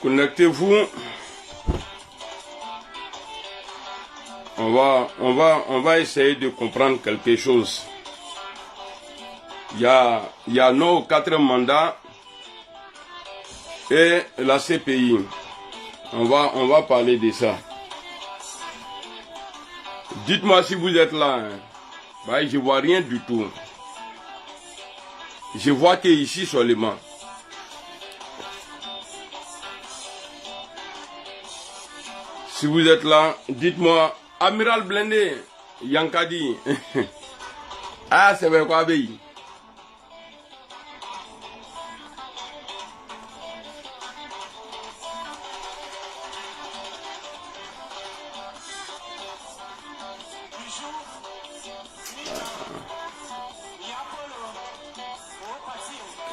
Connectez-vous. On va essayer de comprendre quelque chose. Il y a nos 4 mandats et la CPI. On va parler de ça. Dites-moi si vous êtes là. Hein. Bah, je vois rien du tout. Je vois que ici seulement. Si vous êtes là, dites-moi, Amiral Blindé, Yankadi. Ah, c'est vrai quoi, Béi?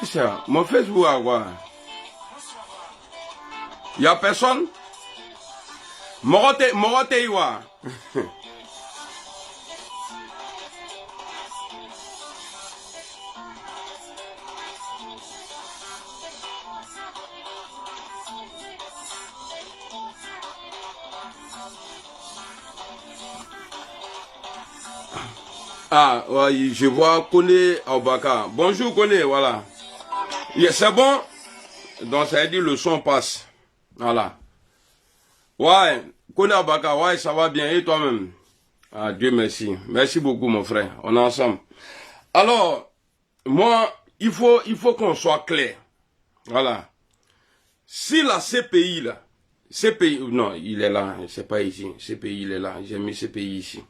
Qu'est-ce que c'est? Mon Facebook à quoi? Il n'y a personne? Morote Iwa. Ah, ouais, je vois Kone Aubaka. Bonjour Kone, voilà. C'est bon? Donc ça veut dire le son passe. Voilà. Ouais, Kone Aubaka, ouais, ça va bien. Et toi-même? Ah, Dieu merci. Merci beaucoup mon frère. On est ensemble. Alors, moi, il faut qu'on soit clair. Voilà. Si la CPI là, CPI, non, il est là, c'est pas ici. CPI, il est là. J'ai mis CPI ici.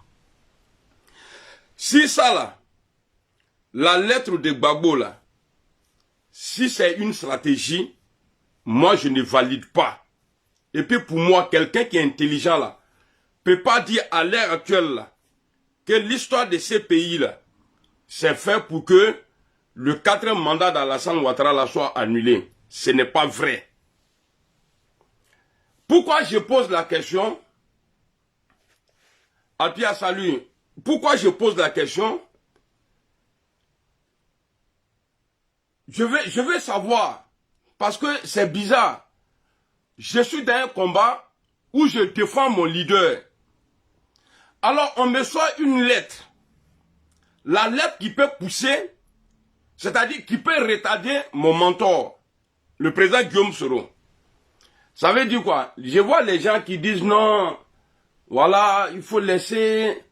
Si ça là, la lettre de Gbagbo là, si c'est une stratégie, moi je ne valide pas. Et puis pour moi, quelqu'un qui est intelligent là, peut pas dire à l'heure actuelle là, que l'histoire de ces pays là, c'est fait pour que le 4e mandat d'Alassane Ouattara là soit annulé. Ce n'est pas vrai. Pourquoi je pose la question? Apia salut. Pourquoi je pose la question? Je veux savoir. Parce que c'est bizarre. Je suis dans un combat où je défends mon leader. Alors on me sort une lettre. La lettre qui peut pousser, c'est-à-dire qui peut retarder mon mentor, le président Guillaume Soro. Ça veut dire quoi? Je vois les gens qui disent non, voilà, il faut laisser...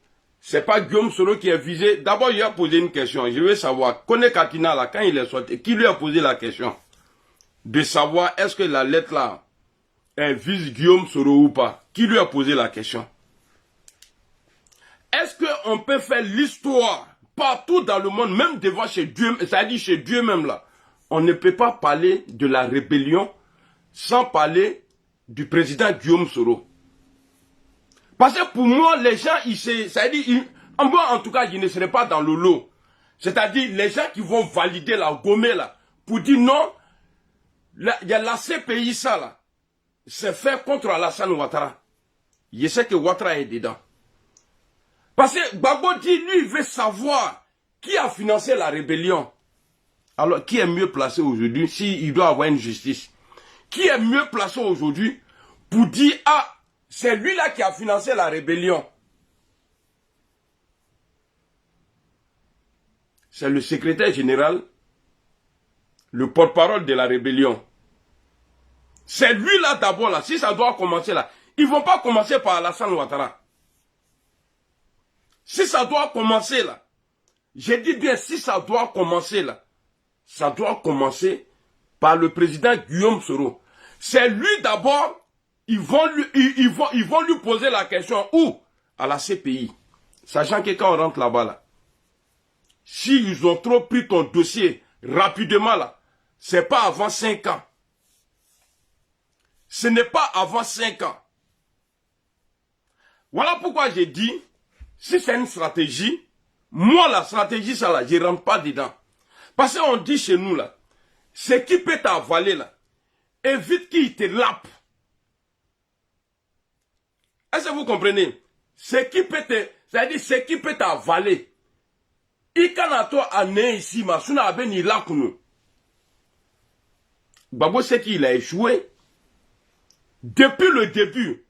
C'est pas Guillaume Soro qui est visé. D'abord, il a posé une question. Je veux savoir, Kone Katina, là, quand il est sorti, qui lui a posé la question? De savoir, est-ce que la lettre là, elle vise Guillaume Soro ou pas? Qui lui a posé la question? Est-ce qu'on peut faire l'histoire partout dans le monde, même devant chez Dieu, c'est-à-dire chez Dieu même là? On ne peut pas parler de la rébellion sans parler du président Guillaume Soro. Parce que pour moi, les gens, c'est-à-dire, moi en tout cas, je ne serai pas dans le lot. C'est-à-dire, les gens qui vont valider la gommée là, pour dire non, il y a la CPI ça là, c'est fait contre Alassane Ouattara. Je sais que Ouattara est dedans. Parce que Gbagbo dit, lui, il veut savoir qui a financé la rébellion. Alors, qui est mieux placé aujourd'hui, s'il doit avoir une justice? Qui est mieux placé aujourd'hui pour dire, ah, c'est lui-là qui a financé la rébellion? C'est le secrétaire général, le porte-parole de la rébellion. C'est lui-là d'abord, là. Si ça doit commencer là, ils ne vont pas commencer par Alassane Ouattara. Si ça doit commencer là, j'ai dit bien, si ça doit commencer là, ça doit commencer par le président Guillaume Soro. C'est lui d'abord, ils vont lui poser la question où? À la CPI. Sachant que quand on rentre là-bas, là, si ils ont trop pris ton dossier rapidement, là, c'est pas avant 5 ans. Ce n'est pas avant 5 ans. Voilà pourquoi j'ai dit, si c'est une stratégie, moi, la stratégie, ça là, je ne rentre pas dedans. Parce qu'on dit chez nous, là, ce qui peut t'avaler, là, évite qu'il te lappe. Est-ce que vous comprenez? Ce qui peut te, c'est-à-dire ce qui peut t'avaler. Il kana toi ane ici, ma suna abe ni lakuno. Gbagbo sait qu'il a échoué. Depuis le début,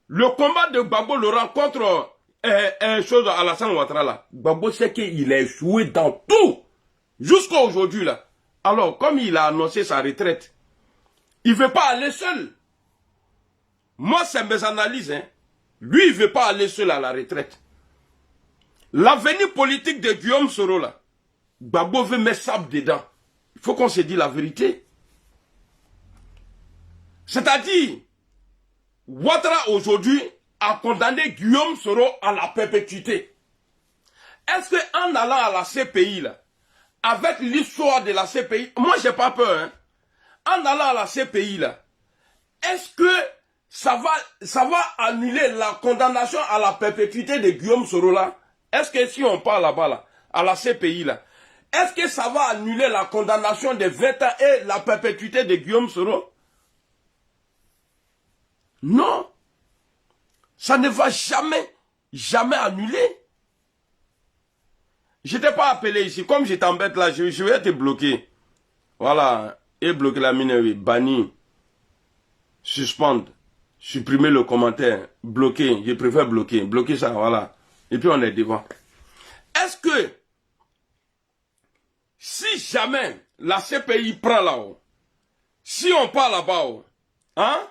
le combat de Gbagbo Laurent contre Alassane Ouattara là, Gbagbo sait qu'il a échoué dans tout. Jusqu'à aujourd'hui là. Alors, comme il a annoncé sa retraite, il ne veut pas aller seul. Moi, c'est mes analyses. Hein. Lui, il ne veut pas aller seul à la retraite. L'avenir politique de Guillaume Soro, là, Gbagbo veut mettre sable dedans. Il faut qu'on se dise la vérité. C'est-à-dire, Ouattara aujourd'hui a condamné Guillaume Soro à la perpétuité. Est-ce qu'en allant à la CPI, là, avec l'histoire de la CPI, moi j'ai pas peur, hein, en allant à la CPI, là, est-ce que ça va annuler la condamnation à la perpétuité de Guillaume Soro là? Est-ce que si on parle là-bas, là, à la CPI, là, est-ce que ça va annuler la condamnation de 20 ans et la perpétuité de Guillaume Soro? Non. Ça ne va jamais annuler. Je t'ai pas appelé ici. Comme je t'embête là, je vais te bloquer. Voilà. Et bloquer la minerie. Bannir. Suspendre. Supprimer le commentaire. Bloquer. Je préfère bloquer. Bloquer ça, voilà. Et puis on est devant. Est-ce que si jamais la CPI prend là-haut, si on part là-bas, hein?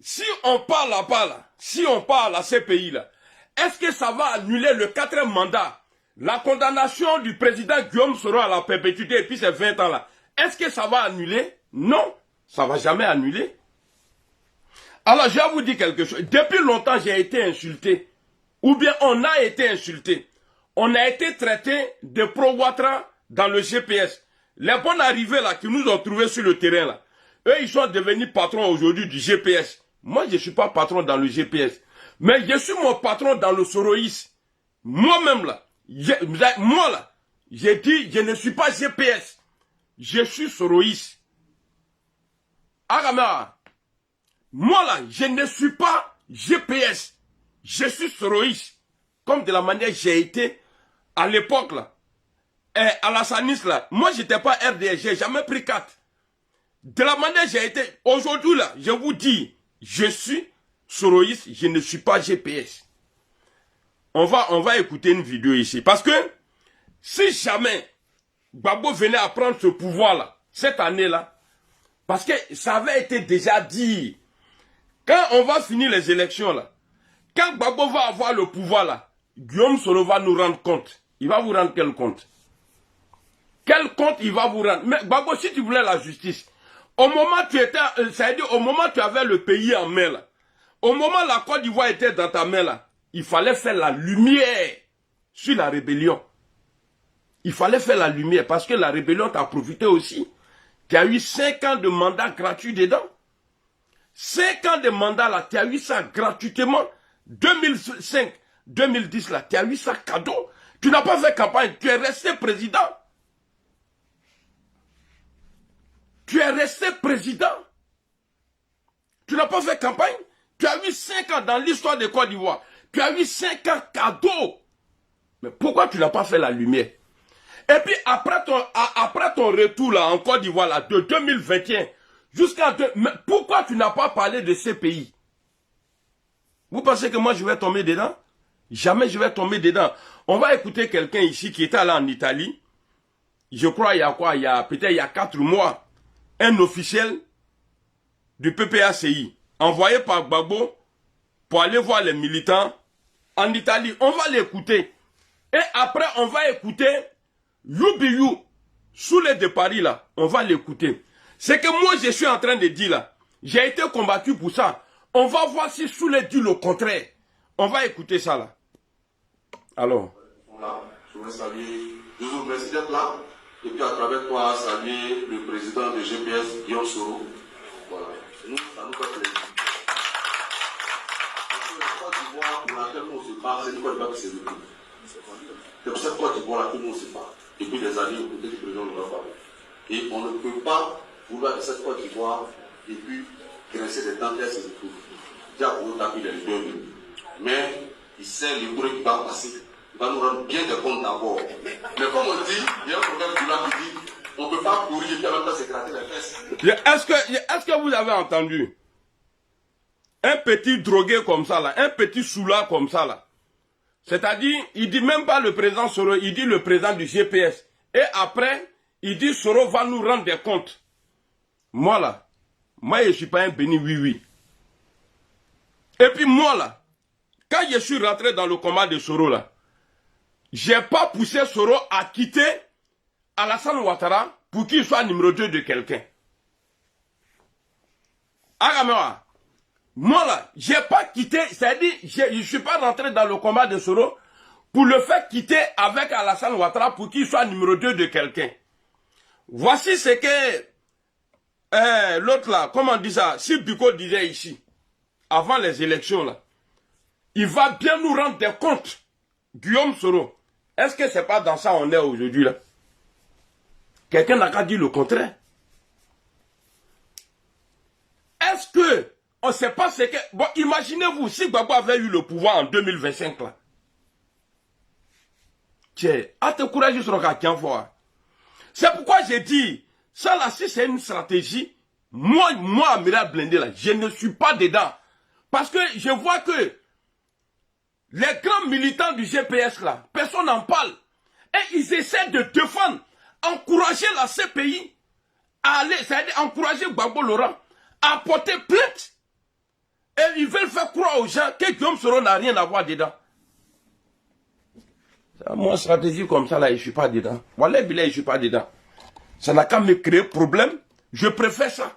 Si on part là-bas, là, si on part à la CPI, là, est-ce que ça va annuler le 4e mandat, la condamnation du président Guillaume Soro à la perpétuité et puis ces 20 ans là? Est-ce que ça va annuler? Non, ça ne va jamais annuler. Alors je vais vous dire quelque chose. Depuis longtemps, j'ai été insulté. Ou bien on a été insulté. On a été traité de pro-Ouattara dans le GPS. Les bons arrivés là qui nous ont trouvés sur le terrain là, eux ils sont devenus patrons aujourd'hui du GPS. Moi je ne suis pas patron dans le GPS. Mais je suis mon patron dans le Soroïs. Moi-même là, moi là, j'ai dit je ne suis pas GPS. Je suis Soroïs. Agamara, moi là, je ne suis pas GPS. Je suis Soroïs. Comme de la manière j'ai été à l'époque là. À la Sanis là. Moi j'étais pas RDS, j'ai jamais pris 4. De la manière j'ai été. Aujourd'hui là, je vous dis, je suis Soroïs, je ne suis pas GPS. On va écouter une vidéo ici. Parce que si jamais Gbagbo venait à prendre ce pouvoir là, cette année là, parce que ça avait été déjà dit. Quand on va finir les élections là, quand Gbagbo va avoir le pouvoir là, Guillaume Soro va nous rendre compte. Il va vous rendre quel compte? Quel compte il va vous rendre? Mais Gbagbo, si tu voulais la justice, au moment où tu étais, c'est-à-dire au moment où tu avais le pays en main là, au moment où la Côte d'Ivoire était dans ta main là, il fallait faire la lumière sur la rébellion. Il fallait faire la lumière parce que la rébellion t'a profité aussi. Tu as eu 5 ans de mandat gratuit dedans. 5 ans de mandat là, tu as eu ça gratuitement. 2005, 2010 là, tu as eu ça cadeau. Tu n'as pas fait campagne, tu es resté président. Tu es resté président. Tu n'as pas fait campagne. Tu as eu 5 ans dans l'histoire de Côte d'Ivoire. Tu as eu 5 ans cadeau. Mais pourquoi tu n'as pas fait la lumière? Et puis après ton retour là en Côte d'Ivoire là, de 2021 jusqu'à... Mais pourquoi tu n'as pas parlé de ces pays? Vous pensez que moi je vais tomber dedans? Jamais je vais tomber dedans. On va écouter quelqu'un ici qui était allé en Italie. Je crois il y a quoi? Peut-être il y a 4 mois. Un officiel du PPACI envoyé par Gbagbo pour aller voir les militants en Italie. On va l'écouter. Et après on va écouter Youbiou, Soulé de Paris là. On va l'écouter. C'est que moi je suis en train de dire là. J'ai été combattu pour ça. On va voir si Soulé dit le contraire. On va écouter ça là. Alors. Voilà, je voudrais saluer, je vous remercie d'être là. Et puis à travers toi, saluer le président de GPS, Guillaume Soro. Voilà, nous, ça nous fait plaisir. Parce que la Côte d'Ivoire, pour laquelle on se bat, c'est une Côte d'Ivoire qui s'est levée. C'est pour cette Côte d'Ivoire-là que nous on se bat. Depuis des années, au côté du président de la République. Et on ne peut pas vouloir de cette Côte d'Ivoire et puis graisser des dents et c'est tout. Déjà pour nous, tapis les deux. Mais il sait le bruit qui va passer. Il va nous rendre bien des comptes d'abord. Mais comme on dit, il y a un problème du là qui dit on ne peut pas courir et puis en même temps se gratter les fesses. Est-ce que vous avez entendu un petit drogué comme ça là, un petit soulard comme ça là? C'est-à-dire, il dit même pas le président Soro, il dit le président du GPS. Et après, il dit Soro va nous rendre des comptes. Moi là, moi je ne suis pas un béni oui. Et puis moi là, quand je suis rentré dans le combat de Soro là, j'ai pas poussé Soro à quitter Alassane Ouattara pour qu'il soit numéro 2 de quelqu'un. Agamera, moi là, j'ai pas quitté, c'est-à-dire, je suis pas rentré dans le combat de Soro pour le faire quitter avec Alassane Ouattara pour qu'il soit numéro 2 de quelqu'un. Voici ce que l'autre là, comment on dit ça, si Biko disait ici, avant les élections là, il va bien nous rendre des comptes, Guillaume Soro. Est-ce que c'est pas dans ça on est aujourd'hui là? Quelqu'un n'a qu'à dire le contraire. Est-ce que on ne sait pas ce que... Bon, imaginez-vous, si Gbagbo avait eu le pouvoir en 2025 là. Tiens, à te courager sur le cas fort. C'est pourquoi j'ai dit, ça là, si c'est une stratégie, moi, Amiral Blindé là, je ne suis pas dedans. Parce que je vois que les grands militants du GPS là, personne n'en parle. Et ils essaient de défendre, encourager la CPI à aller, c'est-à-dire encourager Gbagbo Laurent à porter plainte. Et ils veulent faire croire aux gens que Guillaume Soro n'a rien à voir dedans. Moi, stratégie comme ça là, je ne suis pas dedans. Voilà, je ne suis pas dedans. Ça n'a qu'à me créer problème. Je préfère ça.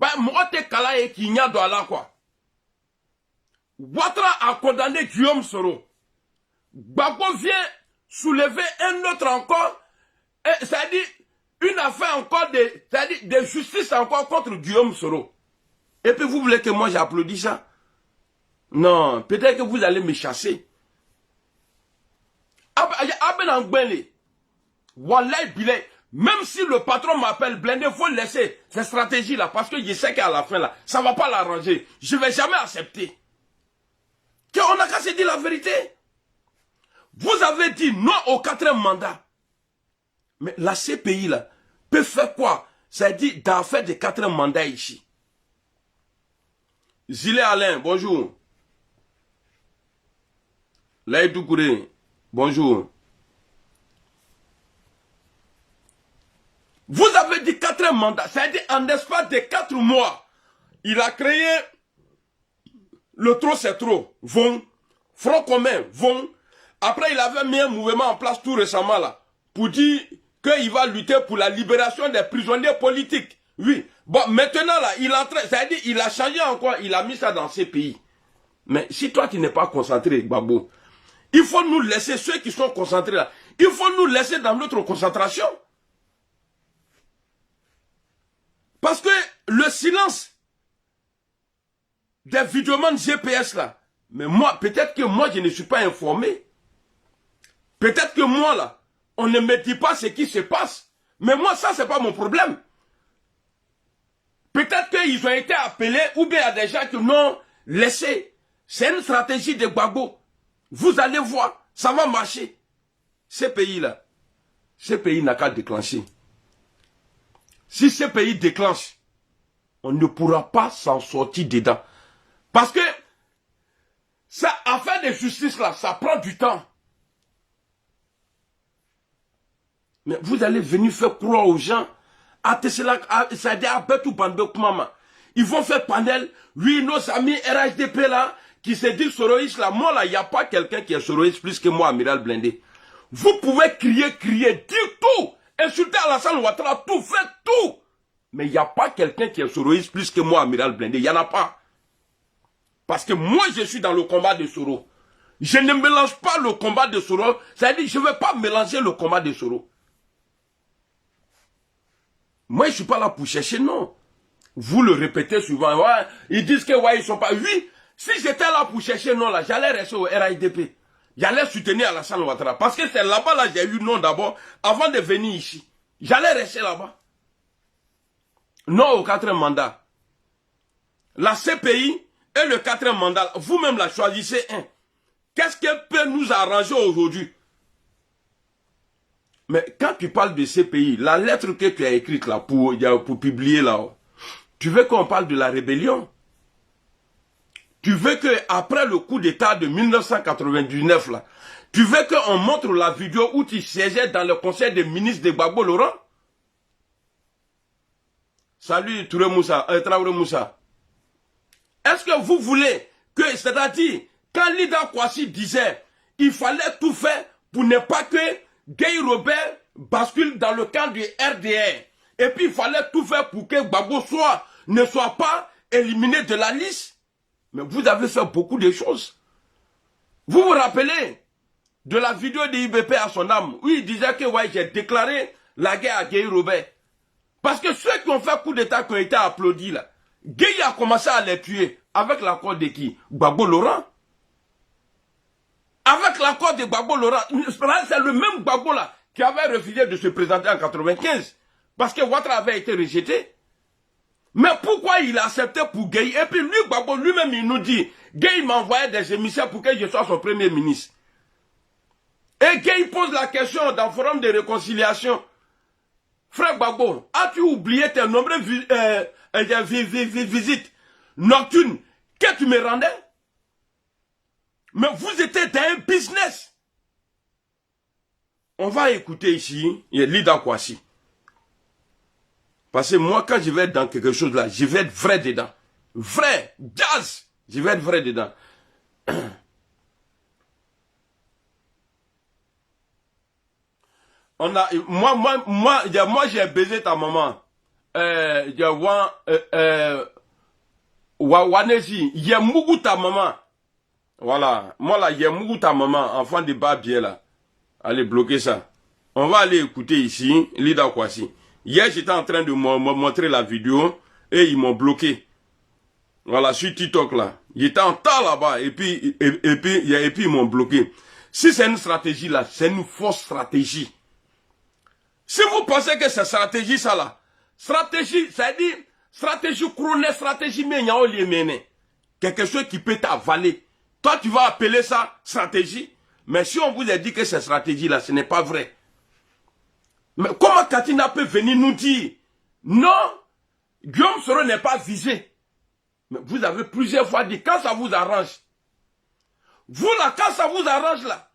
Bah, moi, t'es Kala et qui n'y a de là quoi. Ouattara a condamné Guillaume Soro. Gbagbo vient soulever un autre encore, c'est-à-dire une affaire encore de justice encore contre Guillaume Soro. Et puis vous voulez que moi j'applaudisse ça? Non, peut-être que vous allez me chasser. Même si le patron m'appelle Blindé, il faut laisser cette stratégie-là, parce que je sais qu'à la fin, là, ça ne va pas l'arranger. Je ne vais jamais accepter. On n'a qu'à se dire la vérité. Vous avez dit non au 4e mandat. Mais la CPI, là, peut faire quoi? C'est-à-dire d'en faire des 4e mandats ici. Zilé Alain, bonjour. Laïdou Gouré, bonjour. Vous avez dit 4e mandat, c'est-à-dire en espace de 4 mois, il a créé le trop c'est trop, vont, Front commun, vont. Après, il avait mis un mouvement en place tout récemment là, pour dire qu'il va lutter pour la libération des prisonniers politiques. Oui. Bon, maintenant là, il entre, c'est-à-dire il a changé encore, il a mis ça dans ces pays. Mais si toi tu n'es pas concentré, Gbagbo, il faut nous laisser, ceux qui sont concentrés là, il faut nous laisser dans notre concentration. Parce que le silence des vidéomans GPS là, mais moi, peut-être que moi je ne suis pas informé. Peut-être que moi là, on ne me dit pas ce qui se passe. Mais moi ça c'est pas mon problème. Peut-être qu'ils ont été appelés, ou bien il y a des gens qui n'ont laissé. C'est une stratégie de Gbagbo. Vous allez voir, ça va marcher. Ces pays-là, ces pays n'a qu'à déclencher. Si ces pays déclenchent, on ne pourra pas s'en sortir dedans. Parce que, ça, affaire de justice là, ça prend du temps. Mais vous allez venir faire croire aux gens, ils vont faire panel, oui, nos amis RHDP là, qui se disent soroïstes là, moi là, il n'y a pas quelqu'un qui est soroïste plus que moi, Amiral Blindé. Vous pouvez crier, dire tout, insulter Alassane Ouattara, tout, faites tout. Mais il n'y a pas quelqu'un qui est soroïste plus que moi, Amiral Blindé, il n'y en a pas. Parce que moi, je suis dans le combat de Soro. Je ne mélange pas le combat de Soro. C'est-à-dire, je ne vais pas mélanger le combat de Soro. Moi, je ne suis pas là pour chercher, non. Vous le répétez souvent. Ouais, ils disent que ouais, ils sont pas. Oui, si j'étais là pour chercher, non, là, j'allais rester au RIDP. J'allais soutenir Alassane Ouattara. Parce que c'est là-bas, là, j'ai eu non d'abord, avant de venir ici. J'allais rester là-bas. Non au 4e mandat. La CPI et le 4e mandat, vous-même la choisissez un. Qu'est-ce qui peut nous arranger aujourd'hui? Mais quand tu parles de CPI, la lettre que tu as écrite là pour publier là, tu veux qu'on parle de la rébellion? Tu veux que après le coup d'état de 1999 là, tu veux qu'on montre la vidéo où tu siégeais dans le conseil des ministres de Gbagbo Laurent? Salut Traoré Moussa. Est-ce que vous voulez que, c'est-à-dire, quand Lida Kwasi disait, il fallait tout faire pour ne pas que Guy Robert bascule dans le camp du RDR, et puis il fallait tout faire pour que Gbagbo ne soit pas éliminé de la liste? Mais vous avez fait beaucoup de choses. Vous vous rappelez de la vidéo de IBP à son âme, où il disait que ouais, j'ai déclaré la guerre à Guy Robert. Parce que ceux qui ont fait coup d'état qui ont été applaudis là, Guy a commencé à les tuer. Avec l'accord de qui? Gbagbo Laurent. Avec l'accord de Gbagbo Laurent. C'est le même Gbagbo là qui avait refusé de se présenter en 95. Parce que Ouattara avait été rejeté. Mais pourquoi il a accepté pour Gueye? Et puis lui, Gbagbo, lui-même, il nous dit, Gueye m'envoyait des émissaires pour que je sois son premier ministre. Et Gueye pose la question dans le forum de réconciliation. Frère Gbagbo, as-tu oublié tes nombreuses visites nocturnes que tu me rendais? Mais vous étiez dans un business. On va écouter ici, il y a Lida Kwasi. Parce que moi, quand je vais être dans quelque chose là, je vais être vrai dedans. Vrai, jazz, je vais être vrai dedans. Moi, j'ai baisé ta maman. Wanesi, j'ai mougou ta maman. Voilà, moi là, j'ai mougou ta maman, enfant de Babier là. Allez, bloquer ça. On va aller écouter ici, Lida Kwasi. Hier, j'étais en train de me montrer la vidéo et ils m'ont bloqué. Voilà, sur TikTok là. J'étais en temps là-bas et puis ils m'ont bloqué. Si c'est une stratégie là, c'est une fausse stratégie. Si vous pensez que c'est stratégie ça là, stratégie, ça dit stratégie chroné, stratégie quelque chose qui peut t'avaler. Toi, tu vas appeler ça stratégie. Mais si on vous a dit que c'est stratégie là, ce n'est pas vrai. Mais comment Katina peut venir nous dire non, Guillaume Soro n'est pas visé. Mais vous avez plusieurs fois dit quand ça vous arrange. Vous là, quand ça vous arrange là.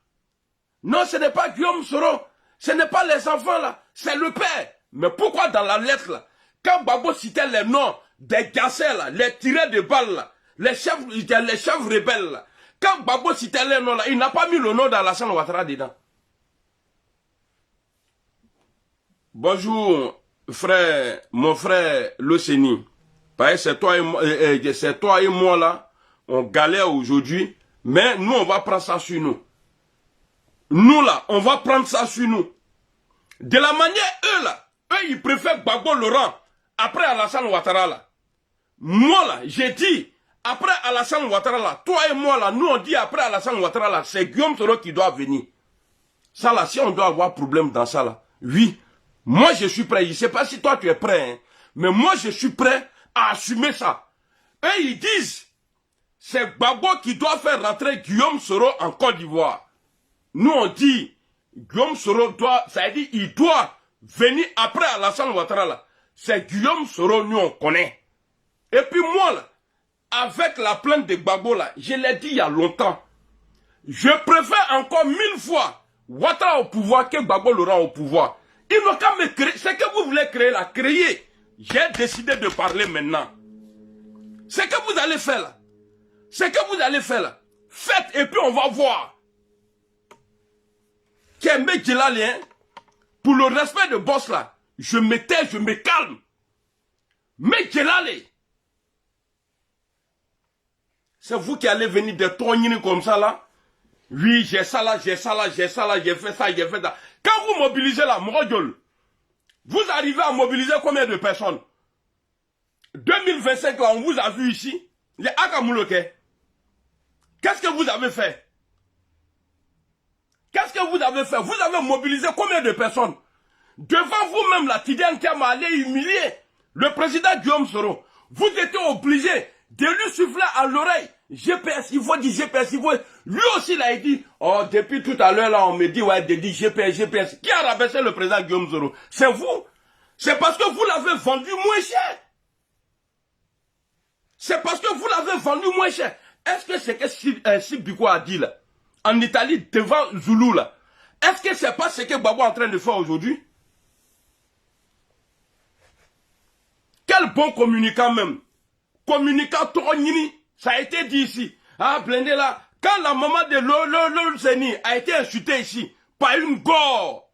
Non, ce n'est pas Guillaume Soro. Ce n'est pas les enfants là. C'est le père. Mais pourquoi dans la lettre là, quand Gbagbo citait les noms des gassés là, les tireurs de balles là, les chefs rebelles là, quand Gbagbo citait les noms là, il n'a pas mis le nom d'Alassane Ouattara dedans. Bonjour, frère, mon frère Loseni. C'est toi et moi là, on galère aujourd'hui, mais nous on va prendre ça sur nous. Nous là, on va prendre ça sur nous. De la manière, eux ils préfèrent Gbagbo Laurent après Alassane Ouattara là. Moi là, j'ai dit, après Alassane Ouattara là, toi et moi là, nous on dit après Alassane Ouattara là, c'est Guillaume Soro qui doit venir. Ça là, si on doit avoir problème dans ça là, oui. Moi, je suis prêt. Je ne sais pas si toi, tu es prêt. Hein. Mais moi, je suis prêt à assumer ça. Eux, ils disent, c'est Gbagbo qui doit faire rentrer Guillaume Soro en Côte d'Ivoire. Nous, on dit, Guillaume Soro doit, ça veut dire, il doit venir après Alassane Ouattara là. C'est Guillaume Soro, nous, on connaît. Et puis moi, là, avec la plainte de Gbagbo là, je l'ai dit il y a longtemps. Je préfère encore 1000 fois Ouattara au pouvoir que Gbagbo Laurent au pouvoir. Ils n'ont qu'à me créer. Ce que vous voulez créer là, créer. J'ai décidé de parler maintenant. Ce que vous allez faire là. Ce que vous allez faire là. Faites et puis on va voir. Kembe Djelali, hein, pour le respect de boss là, je me tais, je me calme. Mais Djelali. C'est vous qui allez venir des tronines comme ça là. Oui, j'ai ça là, j'ai ça là, j'ai ça là, j'ai fait ça, j'ai fait ça. Quand vous mobilisez là, Morodjol, vous arrivez à mobiliser combien de personnes? 2025 là, on vous a vu ici, les Akamouloke. Qu'est-ce que vous avez fait? Qu'est-ce que vous avez fait? Vous avez mobilisé combien de personnes? Devant vous-même, la Tidiane Thiam allait humilier le président Guillaume Soro. Vous étiez obligé de lui souffler à l'oreille. GPS, il faut dire GPS, il faut... Lui aussi, il a dit, oh, depuis tout à l'heure, là, on me dit, ouais, de dire GPS, GPS. Qui a rabaissé le président Guillaume Soro? C'est vous. C'est parce que vous l'avez vendu moins cher. C'est parce que vous l'avez vendu moins cher. Est-ce que c'est que Sibiko a dit, là, en Italie, devant Zoulou, là? Est-ce que c'est pas ce que Babo est en train de faire aujourd'hui? Quel bon communicant même. Communicant Toronini, ça a été dit ici. Ah, blindé là. Quand la maman de Lolo Seni a été insultée ici, par une gore.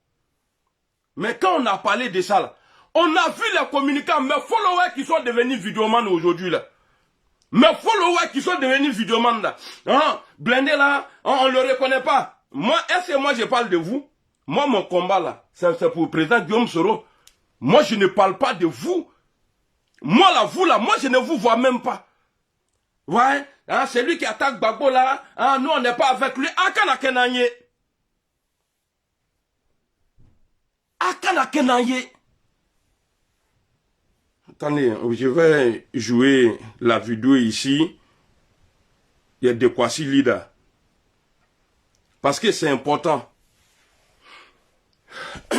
Mais quand on a parlé de ça là, on a vu les communicants, mes followers qui sont devenus vidéomans aujourd'hui là. Mes followers qui sont devenus vidéomans là. Hein, blindé là, on ne le reconnaît pas. Moi, est-ce que moi je parle de vous? Moi, mon combat là, c'est pour le président Guillaume Soro. Moi, je ne parle pas de vous. Moi là, vous là, moi je ne vous vois même pas. Ouais, hein, c'est lui qui attaque Gbagbo là. Hein, nous on n'est pas avec lui. Akana Kenanye. Akana Kenanye. Attendez, je vais jouer la vidéo ici. Il y a de quoi si leader. Parce que c'est important. Que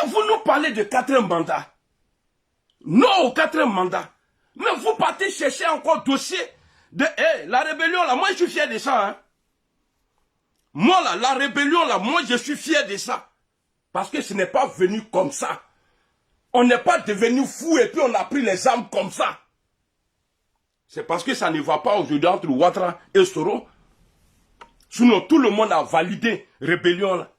vous nous parlez de 4e mandat. Non au 4e mandat. Mais vous partez chercher encore dossier de la rébellion là. Moi je suis fier de ça. Hein. Moi là, la rébellion là, moi je suis fier de ça. Parce que ce n'est pas venu comme ça. On n'est pas devenu fou et puis on a pris les armes comme ça. C'est parce que ça ne va pas aujourd'hui entre Ouattara et Soro. Sinon tout le monde a validé rébellion là.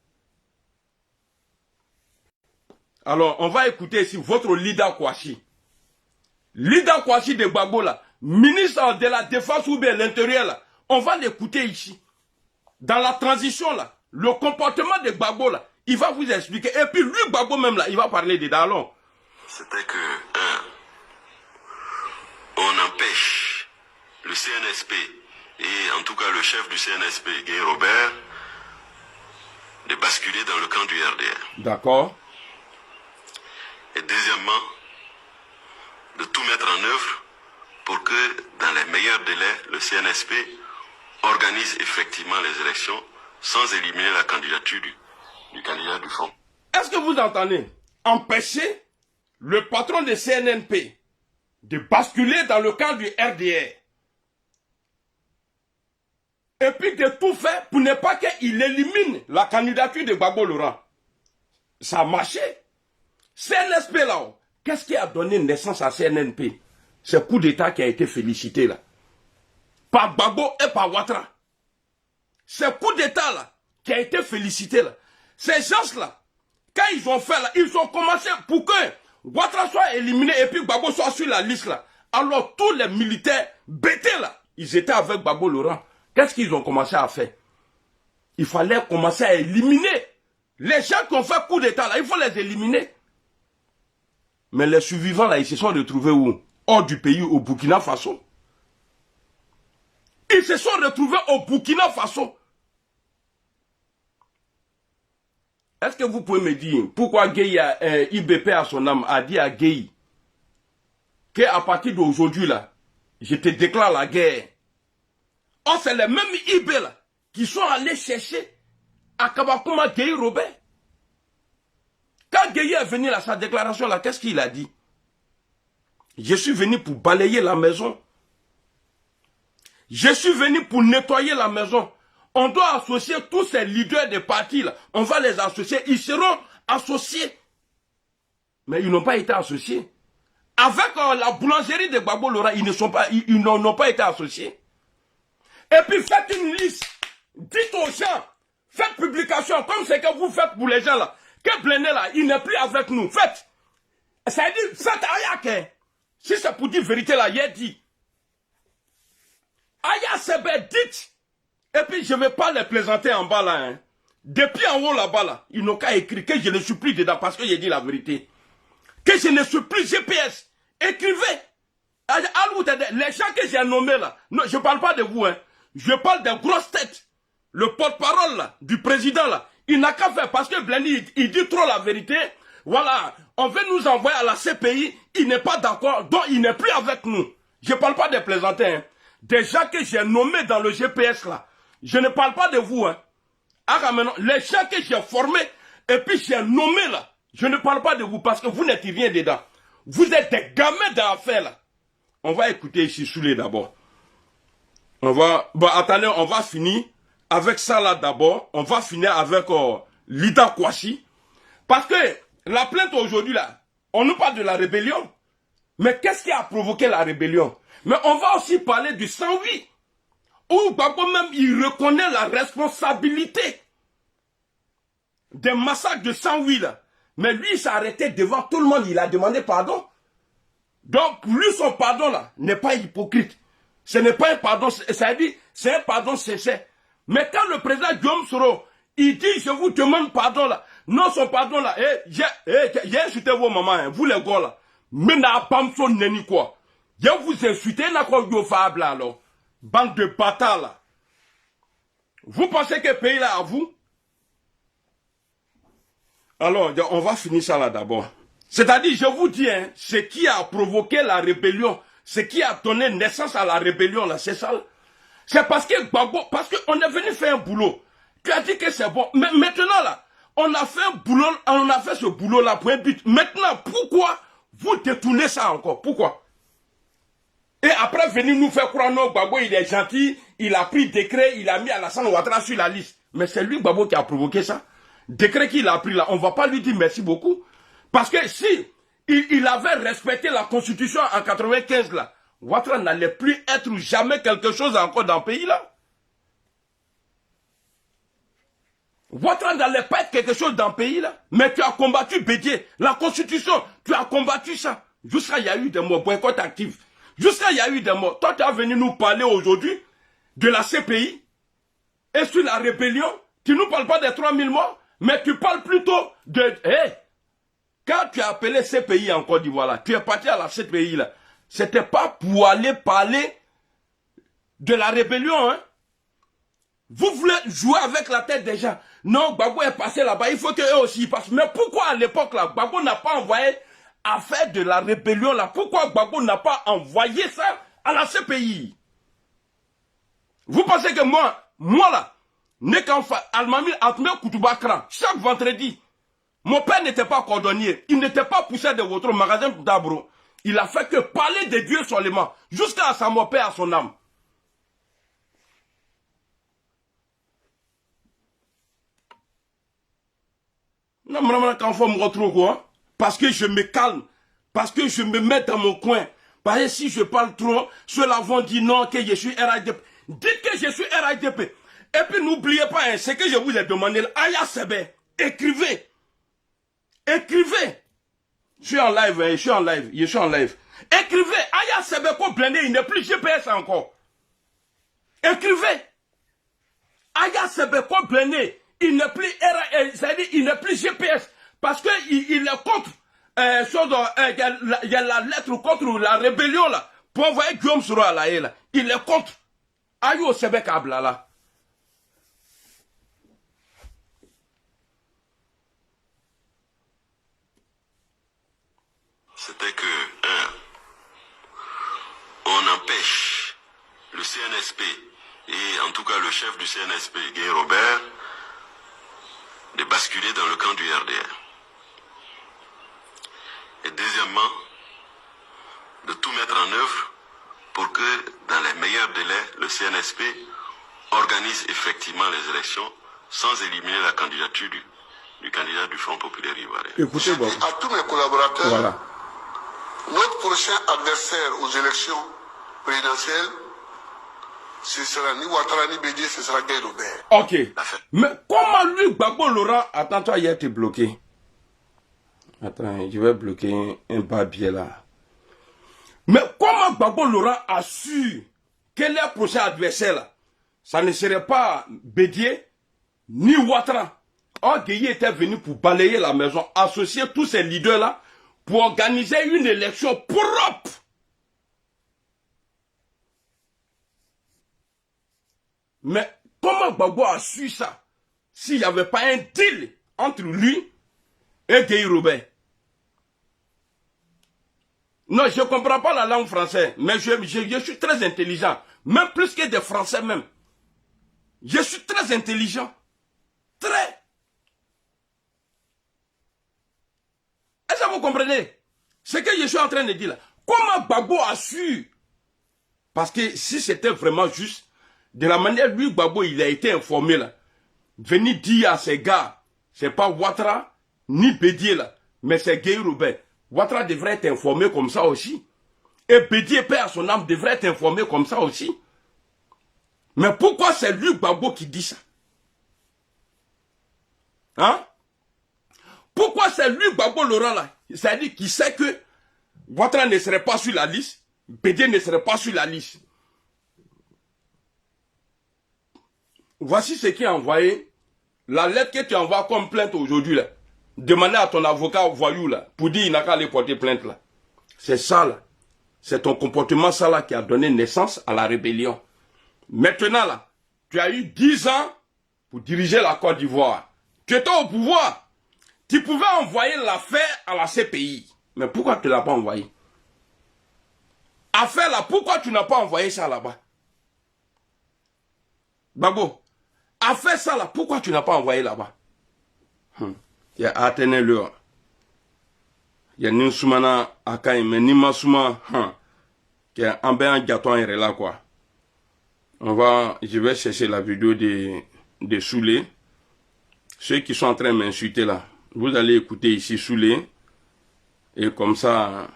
Alors, on va écouter ici votre leader Kouachi. Leader Kouachi de Gbagbo là, ministre de la Défense ou bien l'Intérieur là, on va l'écouter ici. Dans la transition là, le comportement de Gbagbo là, il va vous expliquer. Et puis lui, Gbagbo même là, il va parler de Dalon. C'était que, on empêche le CNSP, et en tout cas le chef du CNSP, Guy Robert, de basculer dans le camp du RDR. D'accord. Et deuxièmement, de tout mettre en œuvre pour que, dans les meilleurs délais, le CNSP organise effectivement les élections sans éliminer la candidature du candidat du Front. Est-ce que vous entendez? Empêcher le patron de CNNP de basculer dans le camp du RDR. Et puis de tout faire pour ne pas qu'il élimine la candidature de Gbagbo Laurent. Ça a marché. CNSP là, qu'est-ce qui a donné naissance à CNNP? C'est le coup d'État qui a été félicité là. Par Gbagbo et par Ouattara. C'est le coup d'État là qui a été félicité là. Ces gens là, quand ils ont fait là, ils ont commencé pour que Ouattara soit éliminé et puis Gbagbo soit sur la liste là. Alors tous les militaires bêtés là, ils étaient avec Gbagbo Laurent. Qu'est-ce qu'ils ont commencé à faire? Il fallait commencer à éliminer. Les gens qui ont fait coup d'État là, il faut les éliminer. Mais les survivants là, ils se sont retrouvés où? Hors du pays, au Burkina Faso. Ils se sont retrouvés au Burkina Faso. Est-ce que vous pouvez me dire pourquoi Gueye, IBP à son âme, a dit à Gueye qu'à partir d'aujourd'hui là, je te déclare la guerre. Oh, c'est les mêmes IB là qui sont allés chercher à Kabakuma Gueye Robert. Quand Gueye est venu à sa déclaration là, qu'est-ce qu'il a dit? Je suis venu pour balayer la maison. Je suis venu pour nettoyer la maison. On doit associer tous ces leaders des partis là. On va les associer. Ils seront associés. Mais ils n'ont pas été associés. Avec la boulangerie de Gbagbo Laurent, ils n'ont pas été associés. Et puis faites une liste. Dites aux gens. Faites publication comme ce que vous faites pour les gens là. Que Blendé là, il n'est plus avec nous. Faites. Ça veut dire, faites Ayak. Si c'est pour dire vérité là, il a dit. Aya Sebe, dites. Et puis je ne vais pas les plaisanter en bas là. Hein. Depuis en haut là-bas là, ils n'ont qu'à écrire que je ne suis plus dedans parce que j'ai dit la vérité. Que je ne suis plus GPS. Écrivez. Les gens que j'ai nommés là, non, je ne parle pas de vous. Hein. Je parle des grosses têtes. Le porte-parole là, du président là, il n'a qu'à faire parce que Blendi, il dit trop la vérité. Voilà, on veut nous envoyer à la CPI, il n'est pas d'accord, donc il n'est plus avec nous. Je ne parle pas des plaisantins. Hein. Des gens que j'ai nommés dans le GPS là. Je ne parle pas de vous. Hein. Ah, maintenant, les gens que j'ai formés et puis j'ai nommés là, je ne parle pas de vous parce que vous n'êtes rien dedans. Vous êtes des gamins d'affaires là. On va écouter ici Soulé d'abord. Bon, attendez, on va finir avec ça là d'abord. On va finir avec Lida Kouachi. Parce que la plainte aujourd'hui là, on nous parle de la rébellion. Mais qu'est-ce qui a provoqué la rébellion? Mais on va aussi parler du 108. Où Gbagbo même il reconnaît la responsabilité des massacres de 108 là. Mais lui il s'est arrêté devant tout le monde, il a demandé pardon. Donc lui son pardon là n'est pas hypocrite. Ce n'est pas un pardon, ça dit c'est un pardon sincère. Mais quand le président Guillaume Soro, il dit je vous demande pardon là. Non son pardon là, j'ai insulté vos mamans, hein, vous les gars là. Mais n'a pas m'son neni quoi. Je vous insulté n'a quoi yo fable alors. Bande de bâtards là. Vous pensez que le pays là à vous? Alors, on va finir ça là d'abord. C'est-à-dire, je vous dis, hein, ce qui a provoqué la rébellion, ce qui a donné naissance à la rébellion là, c'est ça. C'est parce que Gbagbo, parce qu'on est venu faire un boulot. Tu as dit que c'est bon. Mais maintenant là, on a fait un boulot, on a fait ce boulot là pour un but. Maintenant, pourquoi vous détournez ça encore? Pourquoi? Et après, venir nous faire croire, non, Gbagbo, il est gentil, il a pris décret, il a mis Alassane Ouattara sur la liste. Mais c'est lui, Gbagbo, qui a provoqué ça. Décret qu'il a pris là, on ne va pas lui dire merci beaucoup. Parce que si il avait respecté la constitution en 95 là, Ouattara n'allait plus être jamais quelque chose encore dans le pays là. Ouattara n'allait pas être quelque chose dans le pays là. Mais tu as combattu Bédié, la constitution, tu as combattu ça. Jusqu'à il y a eu des morts, boycott actif. Jusqu'à il y a eu des morts. Toi, tu es venu nous parler aujourd'hui de la CPI et sur la rébellion. Tu ne nous parles pas des 3000 morts, mais tu parles plutôt de... Hey, quand tu as appelé CPI en Côte d'Ivoire, là, tu es parti à la CPI, là. C'était pas pour aller parler de la rébellion, hein. Vous voulez jouer avec la tête des gens. Non, Gbagbo est passé là-bas, il faut qu'eux aussi y passent. Mais pourquoi à l'époque, là, Gbagbo n'a pas envoyé à faire de la rébellion, là? Pourquoi Gbagbo n'a pas envoyé ça à la CPI? Vous pensez que moi là, n'est qu'en fait, Almami Atme Koutoubakran, chaque vendredi, mon père n'était pas cordonnier, il n'était pas poussé de votre magasin d'Abro. Il a fait que parler de Dieu seulement, jusqu'à sa mort, père à son âme. Non, mais quand faut me retrouver quoi? Parce que je me calme, parce que je me mets dans mon coin. Parce que si je parle trop, ceux-là vont dire non, que je suis RHDP. Dites que je suis RHDP. Et puis n'oubliez pas, hein, ce que je vous ai demandé, Aya Sebe, écrivez. Écrivez. Je suis en live, hein, je suis en live. Écrivez. Aya Sebe pour blender, il n'est plus GPS encore. Écrivez. Aya Sebe pour blender, il n'est plus c'est-à-dire il n'est plus GPS. Parce qu'il est contre, il y a la lettre contre la rébellion là, pour envoyer Guillaume Soro à la haie là. Il est contre. Ayo Sebe Kabla là. C'était que, on empêche le CNSP, et en tout cas le chef du CNSP, Guy Robert, de basculer dans le camp du RDR. Et deuxièmement, de tout mettre en œuvre pour que, dans les meilleurs délais, le CNSP organise effectivement les élections sans éliminer la candidature du candidat du Front populaire ivoirien. Écoutez, bon. À tous mes collaborateurs, Voilà. Notre prochain adversaire aux élections présidentielles, ce sera ni Ouattara ni Bédié, ce sera Guy Robert. Ok. Mais comment lui, Gbagbo Laurent, attends, toi, hier, t'es bloqué. Attends, je vais bloquer un papier là. Mais comment Gbagbo Laurent a su que leur prochain adversaire, là, ça ne serait pas Bédié ni Ouattara. Or, Gueye était venu pour balayer la maison, associer tous ces leaders-là pour organiser une élection propre. Mais comment Gbagbo a su ça s'il n'y avait pas un deal entre lui et Gueye Robert? Non, je ne comprends pas la langue française, mais je suis très intelligent. Même plus que des Français même. Je suis très intelligent. Très. Est-ce que vous comprenez ce que je suis en train de dire là? Comment Gbagbo a su? Parce que si c'était vraiment juste, de la manière lui, Gbagbo, il a été informé là, venir dire à ces gars, c'est pas Ouattara, ni Bédié là, mais c'est Gueye Robert. Ouattara devrait être informé comme ça aussi. Et Bédié, père à son âme, devrait être informé comme ça aussi. Mais pourquoi c'est lui, Gbagbo, qui dit ça? Hein? Pourquoi c'est lui, Gbagbo Laurent, là? C'est-à-dire qu'il sait que Ouattara ne serait pas sur la liste, Bédié ne serait pas sur la liste. Voici ce qui a envoyé la lettre que tu envoies comme plainte aujourd'hui, là. Demander à ton avocat voyou, là, pour dire qu'il n'a qu'à aller porter plainte, là. C'est ça, là. C'est ton comportement, ça, là, qui a donné naissance à la rébellion. Maintenant, là, tu as eu 10 ans pour diriger la Côte d'Ivoire. Tu étais au pouvoir. Tu pouvais envoyer l'affaire à la CPI. Mais pourquoi tu ne l'as pas envoyé? Affaire là, pourquoi tu n'as pas envoyé ça là-bas? Gbagbo, affaire ça là, pourquoi tu n'as pas envoyé là-bas? Il y a Athénée-le. Il y a Ninsumana Akaï, mais Nimasuma, qui est en bien gâteau et là quoi. Je vais chercher la vidéo de Soulé. Ceux qui sont en train de m'insulter là, vous allez écouter ici Soulé. Et comme ça,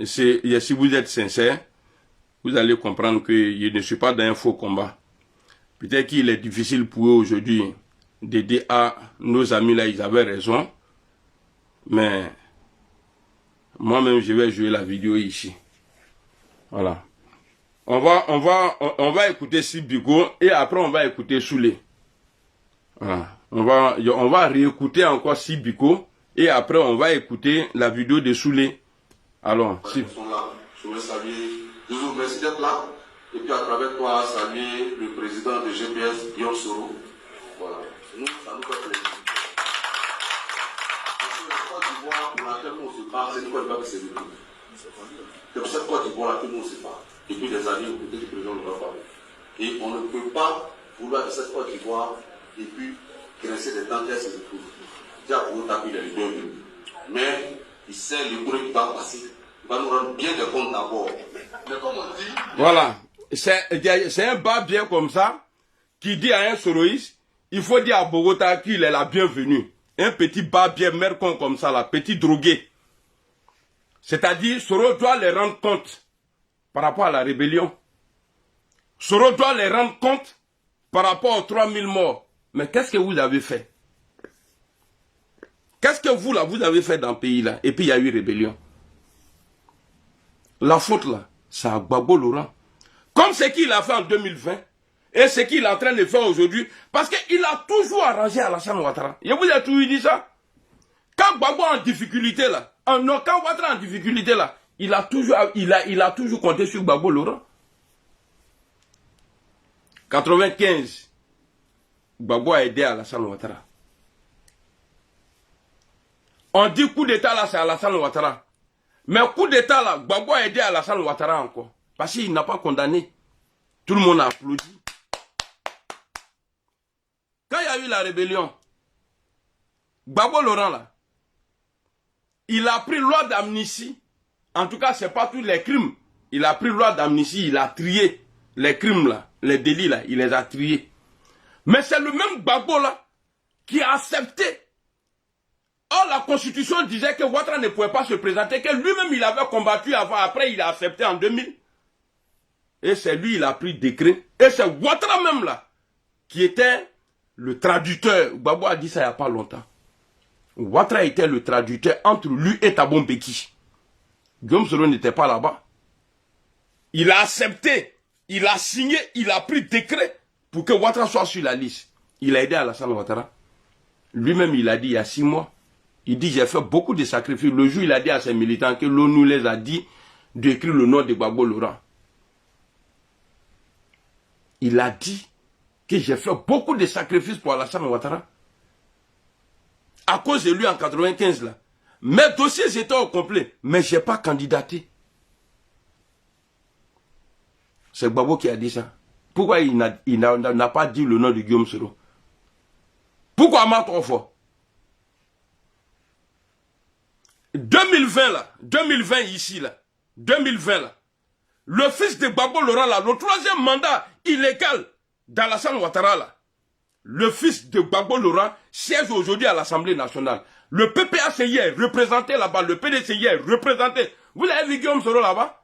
si vous êtes sincère, vous allez comprendre que je ne suis pas dans un faux combat. Peut-être qu'il est difficile pour eux aujourd'hui de dire à nos amis là, ils avaient raison. Mais moi-même, je vais jouer la vidéo ici. Voilà. On va écouter Sibigo et après on va écouter Soulé. Voilà. On va réécouter encore Sibigo et après on va écouter la vidéo de Soulé. Alors, je veux saluer, je vous remercie d'être là. Et puis à travers toi, saluer le président de GPS, Guillaume Soro. Voilà. Nous, ça nous fait plaisir. Parce que la Côte d'Ivoire, pour laquelle on se parle, c'est une Côte d'Ivoire qui s'est vécue. C'est pour cette Côte d'Ivoire que nous on se parle. Depuis des années, peut-être que le président nous a parlé. Et on ne peut pas vouloir de cette Côte d'Ivoire et puis graisser des dents et tout. Déjà pour nous taper les bienvenus. Mais il sait le bruit qui va passer. Il va nous rendre bien des comptes d'abord. Mais comme on dit. Voilà. C'est un bas bien comme ça qui dit à un soroïste, il faut dire à Bogota qu'il est la bienvenue. Un petit bas bien mercon comme ça, là, petit drogué. C'est-à-dire, Soro doit les rendre compte par rapport à la rébellion. Soro doit les rendre compte par rapport aux 3000 morts. Mais qu'est-ce que vous avez fait? Qu'est-ce que vous, là, vous avez fait dans le pays, là? Et puis, il y a eu rébellion. La faute, là, c'est à Gbagbo Laurent. Comme ce qu'il a fait en 2020 et ce qu'il est en train de faire aujourd'hui. Parce qu'il a toujours arrangé Alassane Ouattara. Je vous ai toujours dit ça. Quand Gbagbo est en difficulté, là, quand Ouattara est en difficulté, là, il a toujours compté sur Gbagbo Laurent. 95, Gbagbo a aidé Alassane Ouattara. On dit coup d'état là, c'est Alassane Ouattara. Mais coup d'état là, Gbagbo a aidé Alassane Ouattara encore. Parce qu'il n'a pas condamné. Tout le monde a applaudi. Quand il y a eu la rébellion, Gbagbo Laurent là, il a pris loi d'amnistie. En tout cas, ce n'est pas tous les crimes. Il a pris loi d'amnistie, il a trié les crimes là, les délits là, il les a triés. Mais c'est le même Gbagbo là qui a accepté. Or, la constitution disait que Ouattara ne pouvait pas se présenter, que lui-même il avait combattu avant, après il a accepté en 2000. Et c'est lui, il a pris décret. Et c'est Ouattara même là, qui était le traducteur. Gbagbo a dit ça il n'y a pas longtemps. Ouattara était le traducteur entre lui et Thabo Mbeki. Guillaume Soro n'était pas là-bas. Il a accepté il a signé, il a pris décret pour que Ouattara soit sur la liste. Il a aidé Alassane Ouattara. Lui-même, il a dit il y a 6 mois, il dit j'ai fait beaucoup de sacrifices. Le jour, il a dit à ses militants que l'ONU les a dit d'écrire le nom de Gbagbo Laurent. Il a dit que j'ai fait beaucoup de sacrifices pour Alassane Ouattara. À cause de lui en 95 là. Mes dossiers étaient au complet, mais je n'ai pas candidaté. C'est Gbagbo qui a dit ça. Pourquoi il n'a pas dit le nom de Guillaume Soro? Pourquoi m'a trop fort? 2020 là, 2020 ici là, 2020 là, le fils de Gbagbo Laurent là, le 3e mandat illégal d'Alassane Ouattara là, le fils de Gbagbo Laurent siège aujourd'hui à l'Assemblée nationale. Le PPACI est représenté là-bas, le PDCI est représenté. Vous avez vu Guillaume Soro là-bas?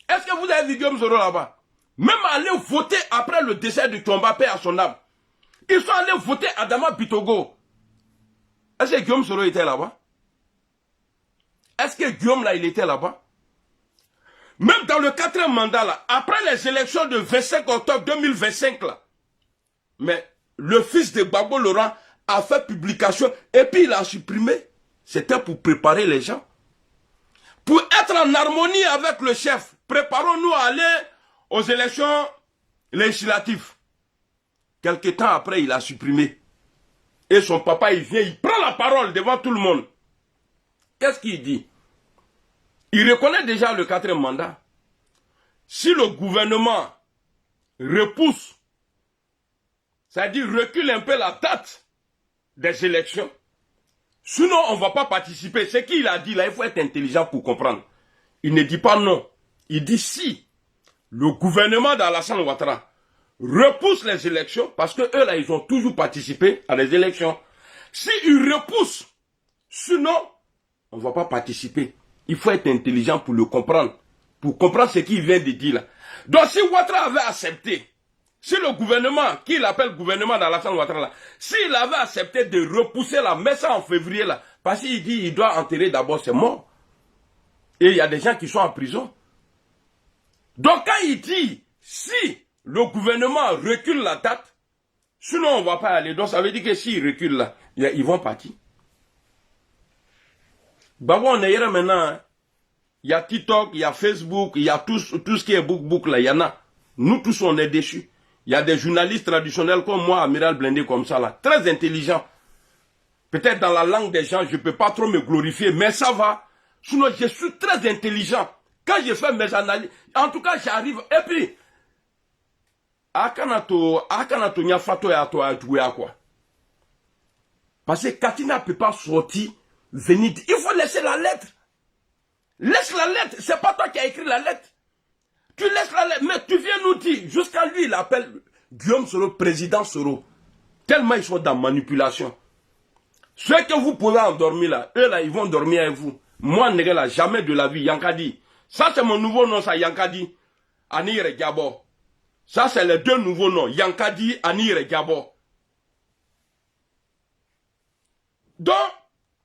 Est-ce que vous avez vu Guillaume Soro là-bas? Même aller voter après le décès de Tomba, paix à son âme. Ils sont allés voter Adama Bitogo. Est-ce que Guillaume Soro était là-bas? Est-ce que Guillaume là, il était là-bas? Même dans le 4e mandat là, après les élections de 25 octobre 2025 là, mais le fils de Gbagbo Laurent a fait publication et puis il a supprimé. C'était pour préparer les gens. Pour être en harmonie avec le chef, préparons-nous à aller aux élections législatives. Quelque temps après, il a supprimé. Et son papa, il vient, il prend la parole devant tout le monde. Qu'est-ce qu'il dit? Il reconnaît déjà le 4e mandat. Si le gouvernement repousse, c'est-à-dire recule un peu la date des élections, sinon on ne va pas participer. Ce qu'il a dit là, il faut être intelligent pour comprendre. Il ne dit pas non. Il dit si le gouvernement d'Alassane Ouattara repousse les élections, parce que eux là, ils ont toujours participé à les élections. Si ils repoussent, sinon, on ne va pas participer. Il faut être intelligent pour le comprendre. Pour comprendre ce qu'il vient de dire là. Donc si Ouattara avait accepté, si le gouvernement, qu'il appelle gouvernement d'Alassane Ouattara là, s'il avait accepté de repousser la messe en février là, parce qu'il dit il doit enterrer d'abord ses morts. Et il y a des gens qui sont en prison. Donc quand il dit, si le gouvernement recule la date, sinon on ne va pas aller. Donc ça veut dire que s'ils reculent là, ils vont partir. Bah bon, on est là maintenant. Hein. Il y a TikTok, il y a Facebook, il y a tout ce qui est book là, il y en a. Nous tous on est déçus. Il y a des journalistes traditionnels comme moi, Amiral Blindé comme ça là, très intelligents. Peut-être dans la langue des gens, je ne peux pas trop me glorifier, mais ça va. Sinon, je suis très intelligent. Quand je fais mes analyses, en tout cas, j'arrive. Et puis, Akanato Nyafato ya toi quoi. Parce que Katina ne peut pas sortir, venir. Il faut laisser la lettre. Laisse la lettre. C'est pas toi qui as écrit la lettre. Tu laisses la lettre. Mais tu viens nous dire. Jusqu'à lui, il appelle Guillaume Soro, président Soro. Tellement ils sont dans manipulation. Ceux que vous pouvez endormir là, eux là, ils vont dormir avec vous. Moi, n'est là, jamais de la vie. Yankadi. Ça, c'est mon nouveau nom, ça, Yankadi. Anire Gabo. Ça, c'est les 2 nouveaux noms. Yankadi, Anire Gabo. Donc,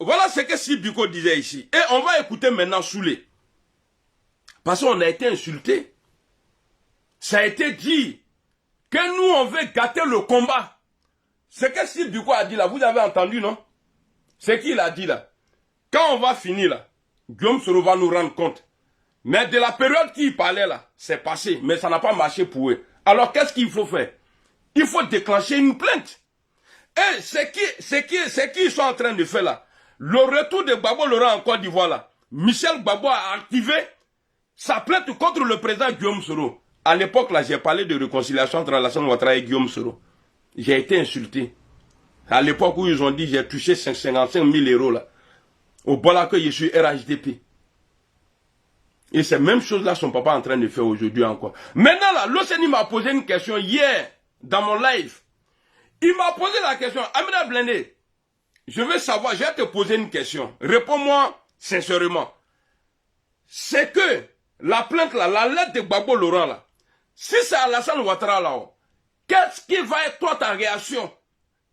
voilà ce que Sibiko disait ici. Et on va écouter maintenant Soulé. Parce qu'on a été insulté. Ça a été dit que nous, on veut gâter le combat. Ce que Sibiko a dit là, vous avez entendu, non? Ce qu'il a dit là. Quand on va finir là, Guillaume Soro va nous rendre compte. Mais de la période qu'il parlait là, c'est passé. Mais ça n'a pas marché pour eux. Alors qu'est-ce qu'il faut faire? Il faut déclencher une plainte. Et ce qu'ils sont en train de faire là, le retour de Gbagbo Laurent en Côte d'Ivoire là, Michel Gbagbo a activé sa plainte contre le président Guillaume Soro. À l'époque là, j'ai parlé de réconciliation entre Alassane Ouattara et Guillaume Soro. J'ai été insulté. À l'époque où ils ont dit j'ai touché 55 000 € là. Au Bola que je suis RHDP. Et ces mêmes choses-là, son papa est en train de faire aujourd'hui encore. Maintenant là, l'OCNI m'a posé une question hier, dans mon live. Il m'a posé la question, Amina Blindé, je veux savoir, je vais te poser une question. Réponds-moi sincèrement. C'est que la plainte là, la lettre de Gbagbo Laurent là, si c'est Alassane Ouattara là, qu'est-ce qui va être toi ta réaction?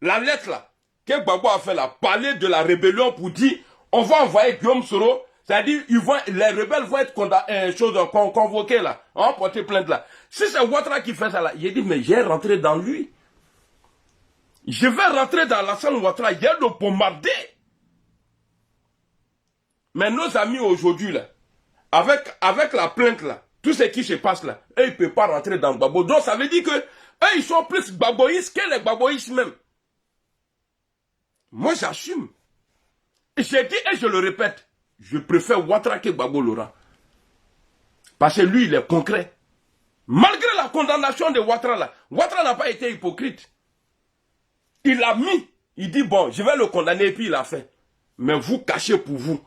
La lettre là, que Gbagbo a fait là, parler de la rébellion pour dire, on va envoyer Guillaume Soro, C'est-à-dire, les rebelles vont être convoqués là, on va porter plainte là. Si c'est Ouattara qui fait ça là, il dit, mais j'ai rentré dans lui. Je vais rentrer dans la salle Ouattara, il y a le bombardé. Mais nos amis aujourd'hui là, avec la plainte là, tout ce qui se passe là, eux ils ne peuvent pas rentrer dans Gbagbo. Donc ça veut dire que eux ils sont plus gbagboïstes que les gbagboïstes même. Moi j'assume. J'ai dit et je le répète, je préfère Ouattara que Gbagbo Laurent. Parce que lui il est concret. Malgré la condamnation de Ouattara là, Ouattara n'a pas été hypocrite. Il a mis, il dit bon je vais le condamner et puis il a fait. Mais vous cachez pour vous.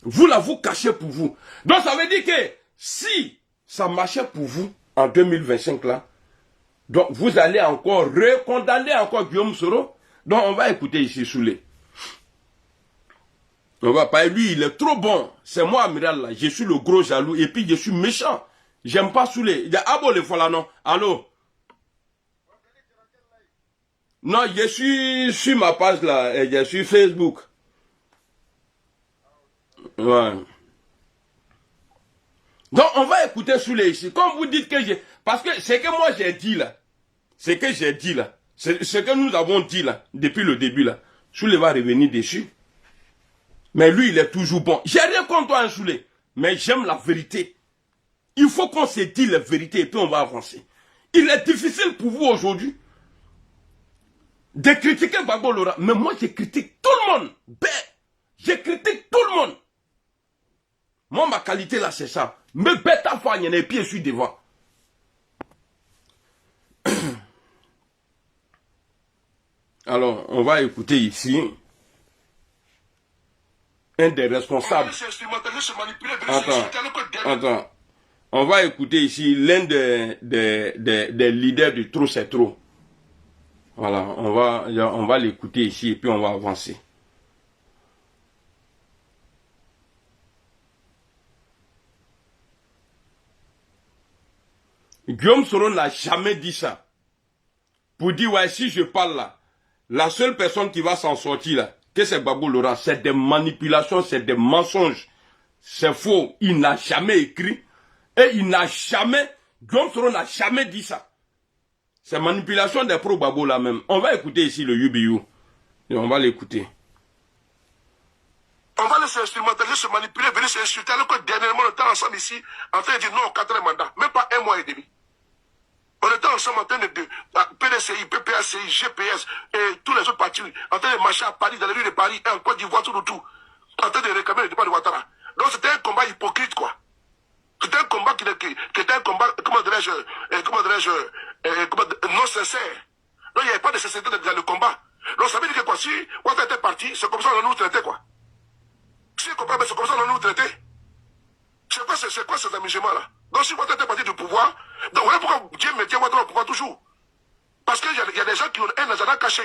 Vous là, vous cachez pour vous. Donc ça veut dire que si ça marchait pour vous en 2025 là, donc vous allez encore recondamner encore Guillaume Soro. Donc on va écouter ici Soulé. On va pas, lui il est trop bon. C'est moi amiral là, je suis le gros jaloux et puis je suis méchant. J'aime pas Soulé. Il y a Abo le voilà non. Allô? Non, je suis sur ma page là, et je suis Facebook. Ouais. Donc on va écouter Soulé ici. Comme vous dites que j'ai... Parce que ce que moi j'ai dit là, ce que nous avons dit là, depuis le début là, Soulé va revenir dessus. Mais lui il est toujours bon. J'ai rien contre toi hein, Soulé, mais j'aime la vérité. Il faut qu'on se dise la vérité et puis on va avancer. Il est difficile pour vous aujourd'hui de critiquer Gbagbo Laurent. Mais moi je critique tout le monde. Je critique tout le monde. Moi, ma qualité là, c'est ça. Me bête à faire, il y en a pieds sur devant. Alors, on va écouter ici un des responsables. Attends. On va écouter ici l'un des leaders du Trop c'est trop. Voilà, on va l'écouter ici et puis on va avancer. Guillaume Soro n'a jamais dit ça. Pour dire, ouais, si je parle là, la seule personne qui va s'en sortir là, que c'est Gbagbo Laurent, c'est des manipulations, c'est des mensonges. C'est faux. Il n'a jamais écrit. Et il n'a jamais, Guillaume Soro n'a jamais dit ça. C'est manipulation des pro-Gbagbo là même. On va écouter ici le UBU. Et on va l'écouter. On va laisser instrumentaliser, se manipuler, venir s'insulter, alors que dernièrement, on était ensemble ici, en train de dire non au 4e mandat, même pas 1 mois et demi. On était ensemble en train de PDCI, PPACI, GPS et tous les autres partis, en train de marcher à Paris, dans les rues de Paris, et en Côte d'Ivoire, tout, en train de réclamer le départ de Ouattara. Donc c'était un combat hypocrite, quoi. C'était un combat qui était un combat, comment dirais-je, non sincère. Donc il n'y avait pas de sincérité dans le combat. Donc ça veut dire que quoi, si Ouattara était parti, c'est comme ça qu'on nous traitait, quoi. Si c'est comme ça qu'on nous traitait. C'est quoi ces amusements-là? Donc si Ouattara était parti du pouvoir, donc voilà pourquoi Dieu mettait Ouattara au pouvoir toujours. Parce qu'il y a des gens qui ont un agenda caché.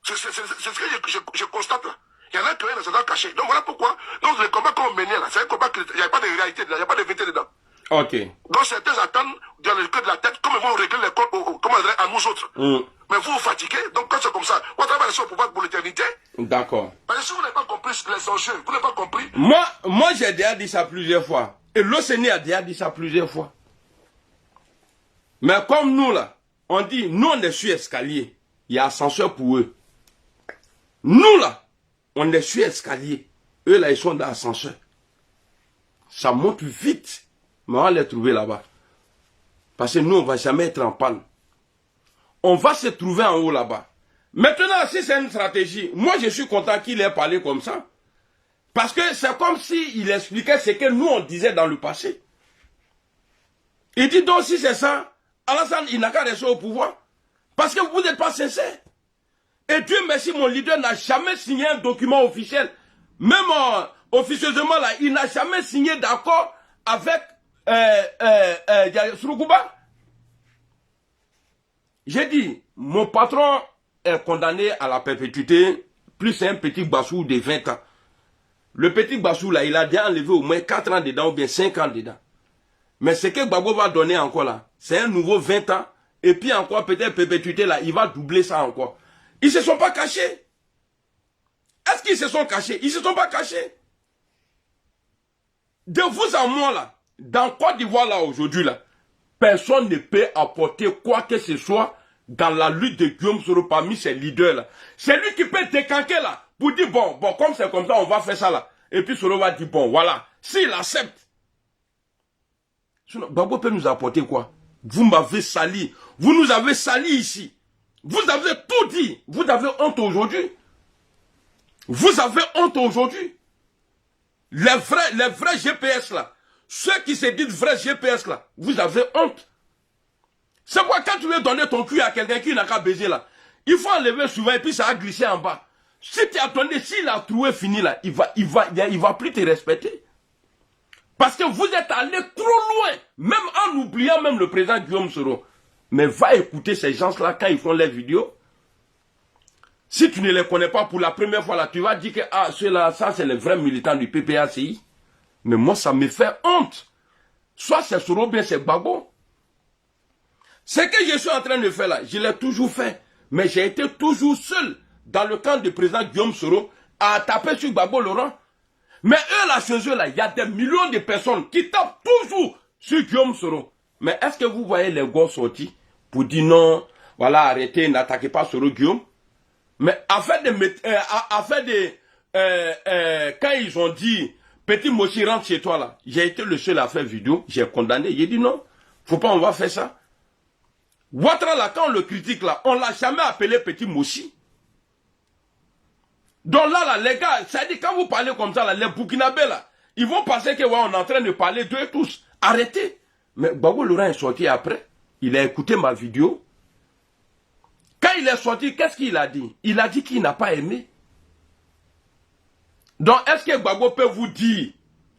C'est ce que je constate là. Il y en a qui ont un agenda caché. Donc voilà pourquoi. Donc le combat qu'on menait là, c'est un combat qui il n'y a pas de réalité dedans, il n'y a pas de vérité dedans. Ok. Donc certains attendent dans le cœur de la tête, comme ils vont régler les comptes à nous autres. Mais vous vous fatiguez, donc quand c'est comme ça, Ouattara va rester au pouvoir pour l'éternité. D'accord. Parce que si vous n'avez pas compris les enjeux, vous n'avez pas compris. Moi j'ai déjà dit ça plusieurs fois. Et l'OCN a déjà dit ça plusieurs fois. Mais comme nous là, on dit, nous on est sur escalier. Il y a ascenseur pour eux. Nous là, on est sur escalier. Eux là, ils sont dans l'ascenseur. Ça monte vite. Mais on va les trouver là-bas. Parce que nous, on ne va jamais être en panne. On va se trouver en haut là-bas. Maintenant, si c'est une stratégie, moi je suis content qu'il ait parlé comme ça. Parce que c'est comme s'il expliquait ce que nous on disait dans le passé. Il dit donc si c'est ça, Alassane il n'a qu'à rester au pouvoir. Parce que vous n'êtes pas sincère. Et Dieu merci, mon leader n'a jamais signé un document officiel. Même officieusement là, il n'a jamais signé d'accord avec Souroukoumba. J'ai dit, mon patron est condamné à la perpétuité, plus un petit Bassou de 20 ans. Le petit Bassou là, il a déjà enlevé au moins 4 ans dedans ou bien 5 ans dedans. Mais ce que Gbagbo va donner encore là, c'est un nouveau 20 ans. Et puis encore peut-être perpétuité là, il va doubler ça encore. Ils ne se sont pas cachés. Est-ce qu'ils se sont cachés? Ils ne se sont pas cachés. de vous à moi, là, dans Côte d'Ivoire, là, aujourd'hui, là, personne ne peut apporter quoi que ce soit dans la lutte de Guillaume Soro parmi ses leaders, là. C'est lui qui peut décanquer, là, pour dire, bon, comme c'est comme ça, on va faire ça, là. Et puis Soro va dire, bon, voilà. S'il accepte. Sinon, Gbagbo peut nous apporter quoi? Vous m'avez sali. Vous nous avez sali ici. Vous avez tout dit. Vous avez honte aujourd'hui. Vous avez honte aujourd'hui. Les vrais GPS là. Ceux qui se disent vrais GPS là. Vous avez honte. C'est quoi quand tu veux donner ton cul à quelqu'un qui n'a qu'à baiser là. Il faut enlever souvent et puis ça a glissé en bas. Si tu as donné, s'il a trouvé fini là, il va plus te respecter. Parce que vous êtes allé trop loin. Même en oubliant même le président Guillaume Soro. Mais va écouter ces gens-là quand ils font les vidéos. Si tu ne les connais pas pour la première fois là, tu vas dire que ah, ceux-là, ça c'est les vrais militants du PPACI. Mais moi, ça me fait honte. Soit c'est Soro, bien c'est Gbagbo. Ce que je suis en train de faire là, je l'ai toujours fait. Mais j'ai été toujours seul dans le camp du président Guillaume Soro à taper sur Gbagbo Laurent. Mais eux là, chez eux là, il y a des millions de personnes qui tapent toujours sur Guillaume Soro. Mais est-ce que vous voyez les gars sortis pour dire non, voilà, arrêtez, n'attaquez pas Soro Guillaume? Mais quand ils ont dit, petit Moshi rentre chez toi là, j'ai été le seul à faire vidéo, j'ai condamné, j'ai dit non, faut pas, on va faire ça. Ouattara là, quand on le critique là, on l'a jamais appelé petit Moshi. Donc là, les gars, ça dit quand vous parlez comme ça là, les Burkinabés là, ils vont penser que ouais, on est en train de parler d'eux tous. Arrêtez. Mais Gbagbo Laurent est sorti après, il a écouté ma vidéo. Quand il est sorti, qu'est-ce qu'il a dit? Il a dit qu'il n'a pas aimé. Donc, est-ce que Gbagbo peut vous dire?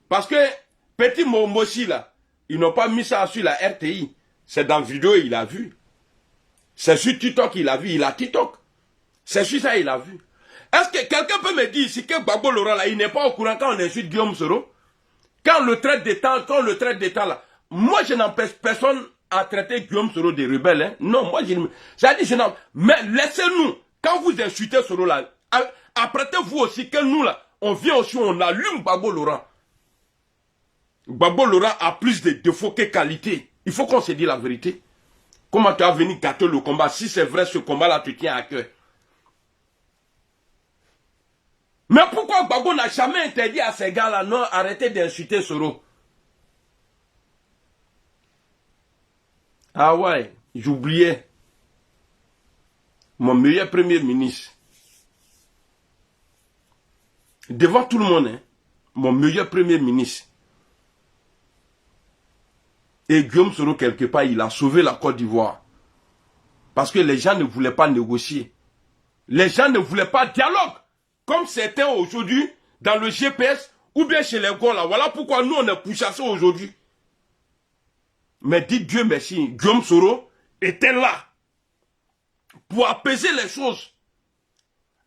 Parce que, petit Momoshi, là, ils n'ont pas mis ça sur la RTI. C'est dans la vidéo, il a vu. C'est sur TikTok, il a vu. Il a TikTok. C'est sur ça, il a vu. Est-ce que quelqu'un peut me dire ici que Gbagbo Laurent, là, il n'est pas au courant quand on insulte Guillaume Soro? Quand on le traite d'état, là, moi, je n'empêche personne à traiter Guillaume Soro de rebelle, hein. Non, moi, mais laissez-nous, quand vous insultez Soro là, apprêtez-vous aussi que nous là, on vient aussi, on allume Gbagbo Laurent. Gbagbo Laurent a plus de défauts que qualité. Il faut qu'on se dise la vérité. Comment tu as venu gâter le combat? Si c'est vrai, ce combat-là, tu tiens à cœur. Mais pourquoi Gbagbo n'a jamais interdit à ces gars-là, non, arrêtez d'insulter Soro? Ah ouais, j'oubliais. Mon meilleur premier ministre. Devant tout le monde, hein, mon meilleur premier ministre. Et Guillaume Soro, quelque part, il a sauvé la Côte d'Ivoire. Parce que les gens ne voulaient pas négocier. Les gens ne voulaient pas dialogue. Comme c'était aujourd'hui dans le GPS ou bien chez les gars là. Voilà pourquoi nous, on est pourchassés aujourd'hui. Mais dites Dieu merci, Guillaume Soro était là pour apaiser les choses.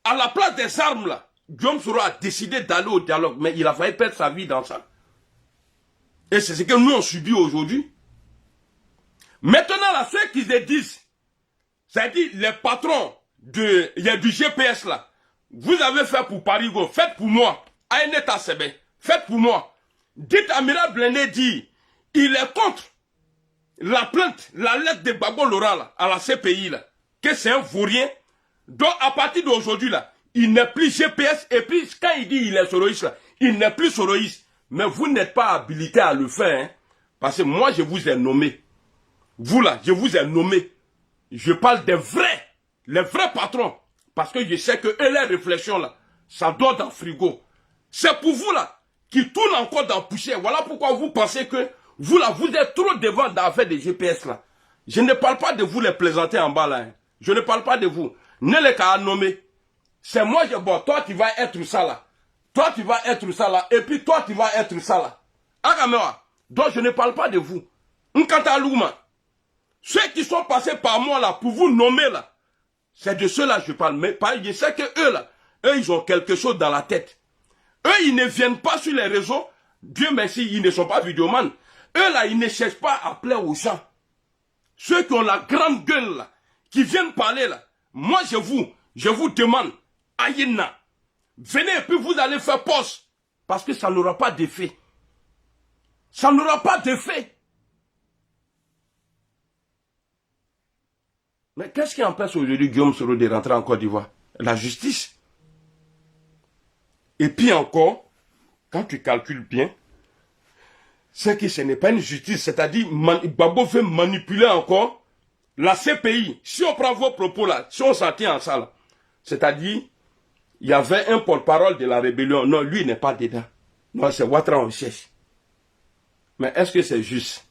À la place des armes là, Guillaume Soro a décidé d'aller au dialogue, mais il a failli perdre sa vie dans ça. Et c'est ce que nous on subit aujourd'hui. Maintenant là, ceux qui se disent, c'est-à-dire les patrons du GPS là, vous avez fait pour Parigo, faites pour moi. Aïneta Sebe, faites pour moi. Dites Amiral Blindé dit, il est contre la plainte, la lettre de Gbagbo Laurent là, à la CPI là, que c'est un vaurien. Donc à partir d'aujourd'hui là, il n'est plus GPS et puis quand il dit il est soroïste là, il n'est plus soroïste. Mais vous n'êtes pas habilité à le faire, hein, parce que moi je vous ai nommé. Vous là, je vous ai nommé. Je parle des vrais, les vrais patrons. Parce que je sais que eux, les réflexions là, ça dort dans le frigo. C'est pour vous là, qui tourne encore dans la poussière. Voilà pourquoi vous pensez que vous là, vous êtes trop devant dans l'affaire des GPS là. Je ne parle pas de vous les plaisanter en bas là. Hein. Je ne parle pas de vous. Ne les qu'à nommer. C'est moi, bon, toi tu vas être ça là. Toi tu vas être ça là. Et puis toi tu vas être ça là. Agamewa. Donc je ne parle pas de vous. Nkata Louma. Ceux qui sont passés par moi là, pour vous nommer là. C'est de ceux-là que je parle. Mais je sais que eux là, eux ils ont quelque chose dans la tête. Eux ils ne viennent pas sur les réseaux. Dieu merci, ils ne sont pas vidéomans. Eux là, ils ne cherchent pas à plaire aux gens. Ceux qui ont la grande gueule là, qui viennent parler là. Moi je vous demande, Aïna, venez et puis vous allez faire poste. Parce que ça n'aura pas d'effet. Ça n'aura pas d'effet. Mais qu'est-ce qui empêche aujourd'hui Guillaume Soro de rentrer en Côte d'Ivoire? La justice. Et puis encore, quand tu calcules bien, c'est que ce n'est pas une justice, c'est-à-dire Gbagbo veut manipuler encore la CPI. Si on prend vos propos là, si on s'en tient en ça là, c'est-à-dire, il y avait un porte-parole de la rébellion. Non, lui n'est pas dedans. Non, c'est Ouattara en cherche. Mais est-ce que c'est juste?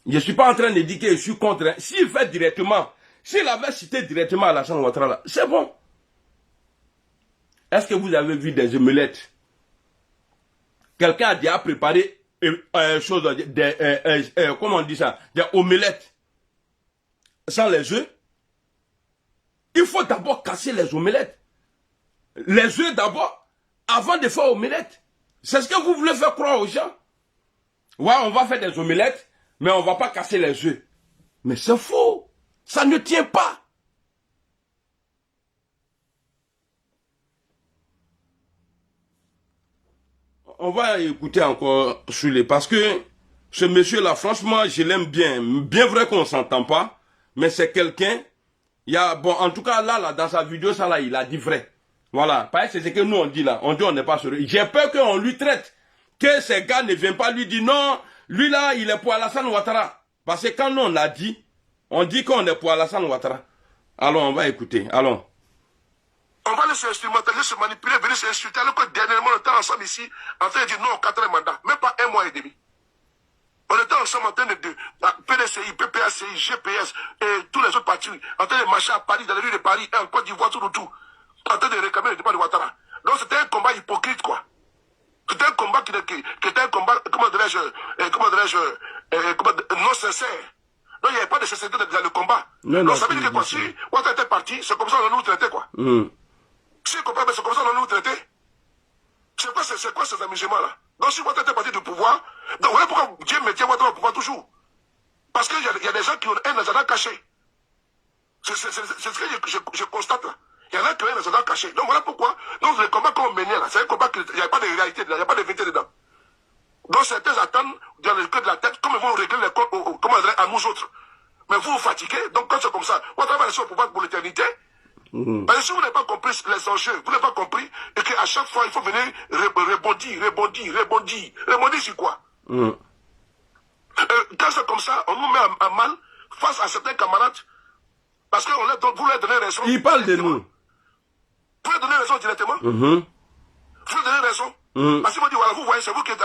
Je ne suis pas en train de dire que je suis contre. S'il fait directement, s'il avait cité directement Alassane Ouattara là, c'est bon. Est-ce que vous avez vu des omelettes? Quelqu'un a déjà préparé comment on dit ça? Des omelettes sans les œufs. Il faut d'abord casser les omelettes. Les œufs d'abord, avant de faire omelette. C'est ce que vous voulez faire croire aux gens. Ouais, on va faire des omelettes, mais on ne va pas casser les œufs. Mais c'est faux. Ça ne tient pas. On va écouter encore Soulé, parce que ce monsieur-là, franchement, je l'aime bien. Bien vrai qu'on ne s'entend pas, mais c'est quelqu'un, bon, en tout cas, là, dans sa vidéo, ça, là, il a dit vrai. Voilà, c'est ce que nous, on dit là. On dit on n'est pas sur eux. J'ai peur qu'on lui traite, que ces gars ne viennent pas lui dire non, lui là, il est pour Alassane Ouattara. Parce que quand nous, on l'a dit, on dit qu'on est pour Alassane Ouattara. Allons, on va écouter, allons. On va laisser instrumentaliser, se manipuler, venir s'insulter, alors que dernièrement, on était ensemble ici, en train de dire non au 4e mandat, même pas 1 mois et demi. On était ensemble en train de PDCI, PPACI, GPS, et tous les autres partis, en train de marcher à Paris, dans les rues de Paris, en Côte d'Ivoire, tout, en train de réclamer le départ de Ouattara. Donc c'était un combat hypocrite, quoi. C'était un combat qui était un combat, comment dirais-je, non sincère. Donc il n'y avait pas de sincérité dans le combat. Donc ça veut dire que quoi, si Ouattara était parti, c'est comme ça qu'on nous traitait, quoi. Si vous comprenez, c'est comme ça qu'on nous traitait. C'est quoi ces amusements-là? Donc si Ouattara était parti du pouvoir, donc voilà pourquoi Dieu mettait Ouattara au pouvoir toujours. Parce qu'il y a des gens qui ont un agenda caché. C'est ce que je constate là. Il y en a qui ont un agenda caché. Donc voilà pourquoi. Donc le combat qu'on menait là, c'est un combat qui il n'y a pas de réalité dedans, il n'y a pas de vérité dedans. Donc certains attendent dans le cœur de la tête, comme ils vont régler les comptes à nous autres. Mais vous vous fatiguez, donc quand c'est comme ça, Ouattara va rester au pouvoir pour l'éternité. Parce que si vous n'avez pas compris les enjeux, vous n'avez pas compris, et qu'à chaque fois, il faut venir rebondir sur quoi? Quand c'est comme ça, on nous met à mal face à certains camarades, parce que vous leur donnez raison. Il parle de nous. Vous leur donnez raison directement. Vous leur donnez raison. Parce qu'ils vont dire, voilà, vous voyez, c'est vous qui êtes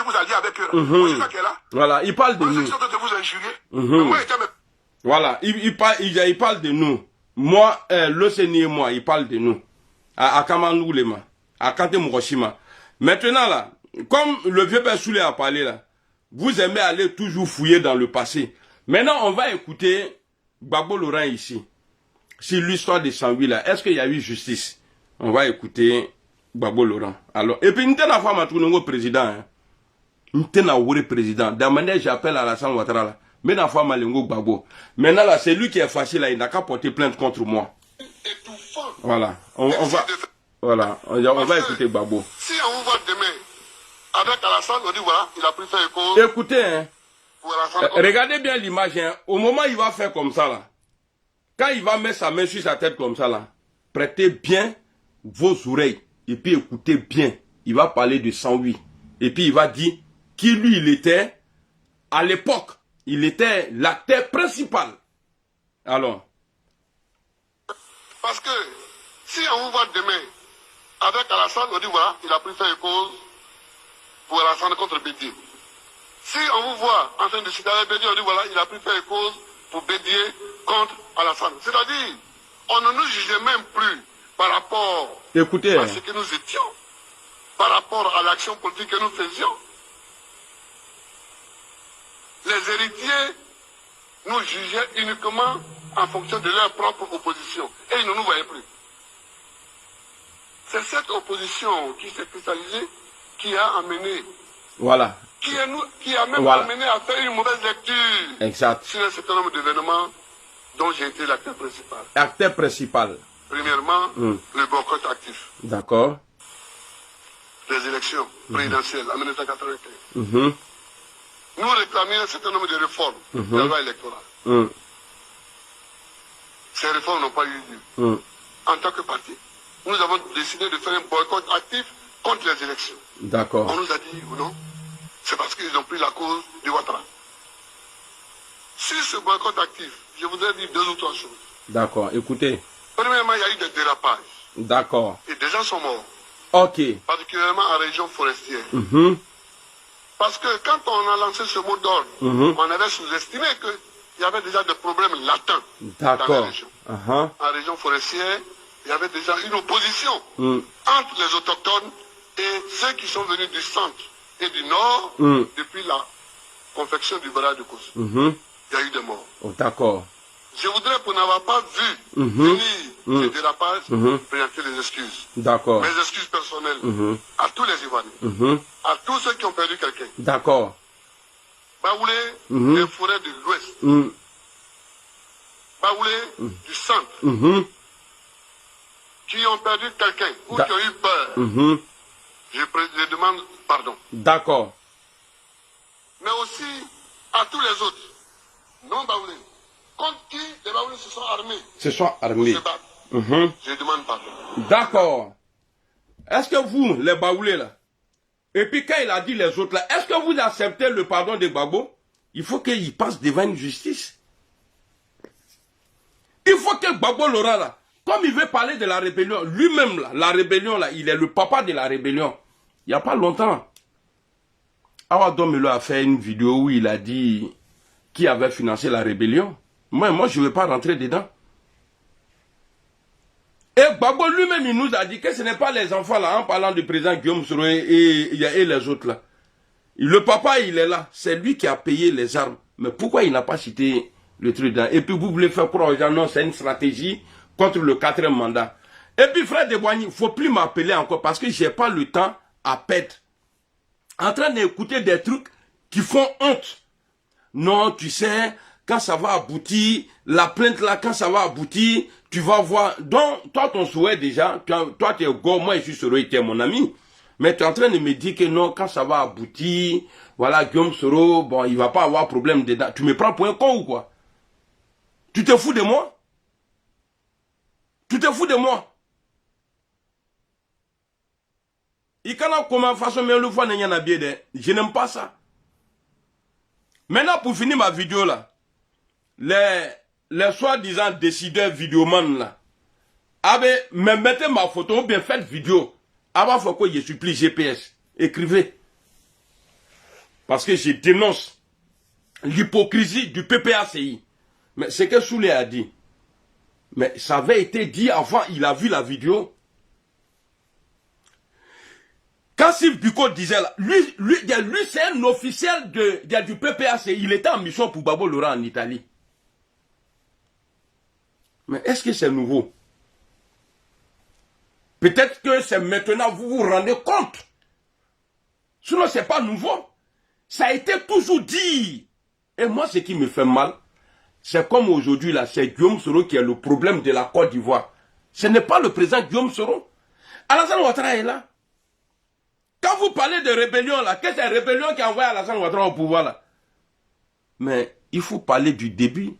vous alliez avec eux. C'est ça qui est là. Voilà, il parle de nous. Vous êtes de vous injurier. Voilà, il parle de nous. Moi, l'Océanie et moi, il parle de nous. À Kamanoulema, à Kante Muroshima. Maintenant là, comme le vieux père Soulé a parlé là, vous aimez aller toujours fouiller dans le passé. Maintenant, on va écouter Gbagbo Laurent ici. Sur l'histoire de 108 là, est-ce qu'il y a eu justice? On va écouter Gbagbo Laurent. Alors, et puis, nous avons fait un président. Nous avons un président. De la manière, j'appelle Alassane Ouattara là. Mais dans la Malengo Gbagbo. Maintenant là, c'est lui qui est fâché là, il n'a qu'à porter plainte contre moi. Voilà. On va écouter Gbagbo. Si on vous voit demain avec Alassane, on dit voilà, il a pris faire écho. Écoutez, hein, regardez bien l'image. Hein, au moment où il va faire comme ça là, quand il va mettre sa main sur sa tête comme ça là, prêtez bien vos oreilles et puis écoutez bien. Il va parler de 108. Et puis il va dire qui lui il était à l'époque. Il était l'acteur principal. Alors. Parce que si on vous voit demain avec Alassane, on dit voilà, il a pris faire cause pour Alassane contre Bédié. Si on vous voit en train de citer Bédié, on dit voilà, il a pris faire cause pour Bédié contre Alassane. C'est-à-dire, on ne nous jugeait même plus par rapport à ce que nous étions, par rapport à l'action politique que nous faisions. Les héritiers nous jugeaient uniquement en fonction de leur propre opposition. Et ils ne nous voyaient plus. C'est cette opposition qui s'est cristallisée qui a amené. Voilà. Qui a même amené à faire une mauvaise lecture. Exact. Sur un certain nombre d'événements dont j'ai été l'acteur principal. Acteur principal. Premièrement, le boycott actif. D'accord. les élections présidentielles en 1995, Mhm. nous réclamions un certain nombre de réformes de la loi électorale. Mhm. Ces réformes n'ont pas eu lieu. Mhm. En tant que parti, nous avons décidé de faire un boycott actif contre les élections. On D'accord. nous a dit ou non, c'est parce qu'ils ont pris la cause du Ouattara. Sur ce boycott actif, je voudrais dire 2 ou 3 choses. D'accord. Écoutez. Premièrement, il y a eu des dérapages D'accord. et des gens sont morts, Ok. particulièrement en région forestière. Mhm. Parce que quand on a lancé ce mot d'ordre, on avait sous-estimé qu'il y avait déjà des problèmes latents dans la D'accord. région. Uh-huh. En région forestière, il y avait déjà une opposition Mm. entre les autochtones et ceux qui sont venus du centre et du nord depuis la confection du barrage de Kos. Mhm. Il y a eu des morts. Oh, d'accord. Je voudrais, pour n'avoir pas vu venir ces dérapages, présenter les excuses. D'accord. Mes excuses personnelles à tous les Ivoiriens, Mhm. à tous ceux qui ont perdu quelqu'un. D'accord. Baoulé, les forêts de l'Ouest, Mhm. Baoulé du centre, Mhm. qui ont perdu quelqu'un ou Da- qui ont eu peur. Mhm. Je demande pardon. D'accord. Mais aussi à tous les autres, non Baoulés, contre qui les Baoulés se sont armés Ce sont pour armés. se battre. Mhm. Je demande pardon. D'accord. Est-ce que vous, les Baoulés là, et puis quand il a dit les autres là, est-ce que vous acceptez le pardon de Gbagbo? Il faut qu'il passe devant une justice. Il faut que Gbagbo Laurent là, comme il veut parler de la rébellion, lui-même là, la rébellion là, il est le papa de la rébellion. Il n'y a pas longtemps, Awa Domelo a fait une vidéo où il a dit qui avait financé la rébellion. Moi je ne vais pas rentrer dedans. Et Gbagbo lui-même, il nous a dit que ce n'est pas les enfants là, en parlant du président Guillaume Soro et les autres là. Le papa, il est là. C'est lui qui a payé les armes. Mais pourquoi il n'a pas cité le truc là? Et puis vous voulez faire croire aux gens, non, c'est une stratégie contre le 4e mandat. Et puis frère Deboigny, il ne faut plus m'appeler encore parce que je n'ai pas le temps à perdre. En train d'écouter des trucs qui font honte. Non, tu sais, quand ça va aboutir, la plainte là, quand ça va aboutir, tu vas voir. Donc, toi, ton souhait déjà, toi, tu es go, moi, je suis Soro, tu es mon ami. Mais tu es en train de me dire que non, quand ça va aboutir, voilà, Guillaume Soro, bon, il va pas avoir problème dedans. Tu me prends pour un con ou quoi? Tu te fous de moi? Tu te fous de moi? Il cannot comment façon mais le fois n'y en a bien de. Je n'aime pas ça. Maintenant pour finir ma vidéo là, les soi-disant décideurs vidéoman là, me mettez ma photo ou bien faites vidéo. Avant faut que je supplie GPS. Écrivez. Parce que je dénonce l'hypocrisie du PPACI. Mais c'est que Soulé a dit. Mais ça avait été dit avant, il a vu la vidéo. Quand Sif Biko disait là, lui c'est un officiel du PPACI. Il était en mission pour Gbagbo Laurent en Italie. Mais est-ce que c'est nouveau? Peut-être que c'est maintenant vous vous rendez compte. Sinon, ce n'est pas nouveau. Ça a été toujours dit. Et moi, ce qui me fait mal, c'est comme aujourd'hui, là, c'est Guillaume Soro qui est le problème de la Côte d'Ivoire. Ce n'est pas le président Guillaume Soro. Alassane Ouattara est là. Quand vous parlez de rébellion, là, qu'est-ce que c'est la rébellion qui a envoyé Alassane Ouattara au pouvoir, là? Mais il faut parler du début.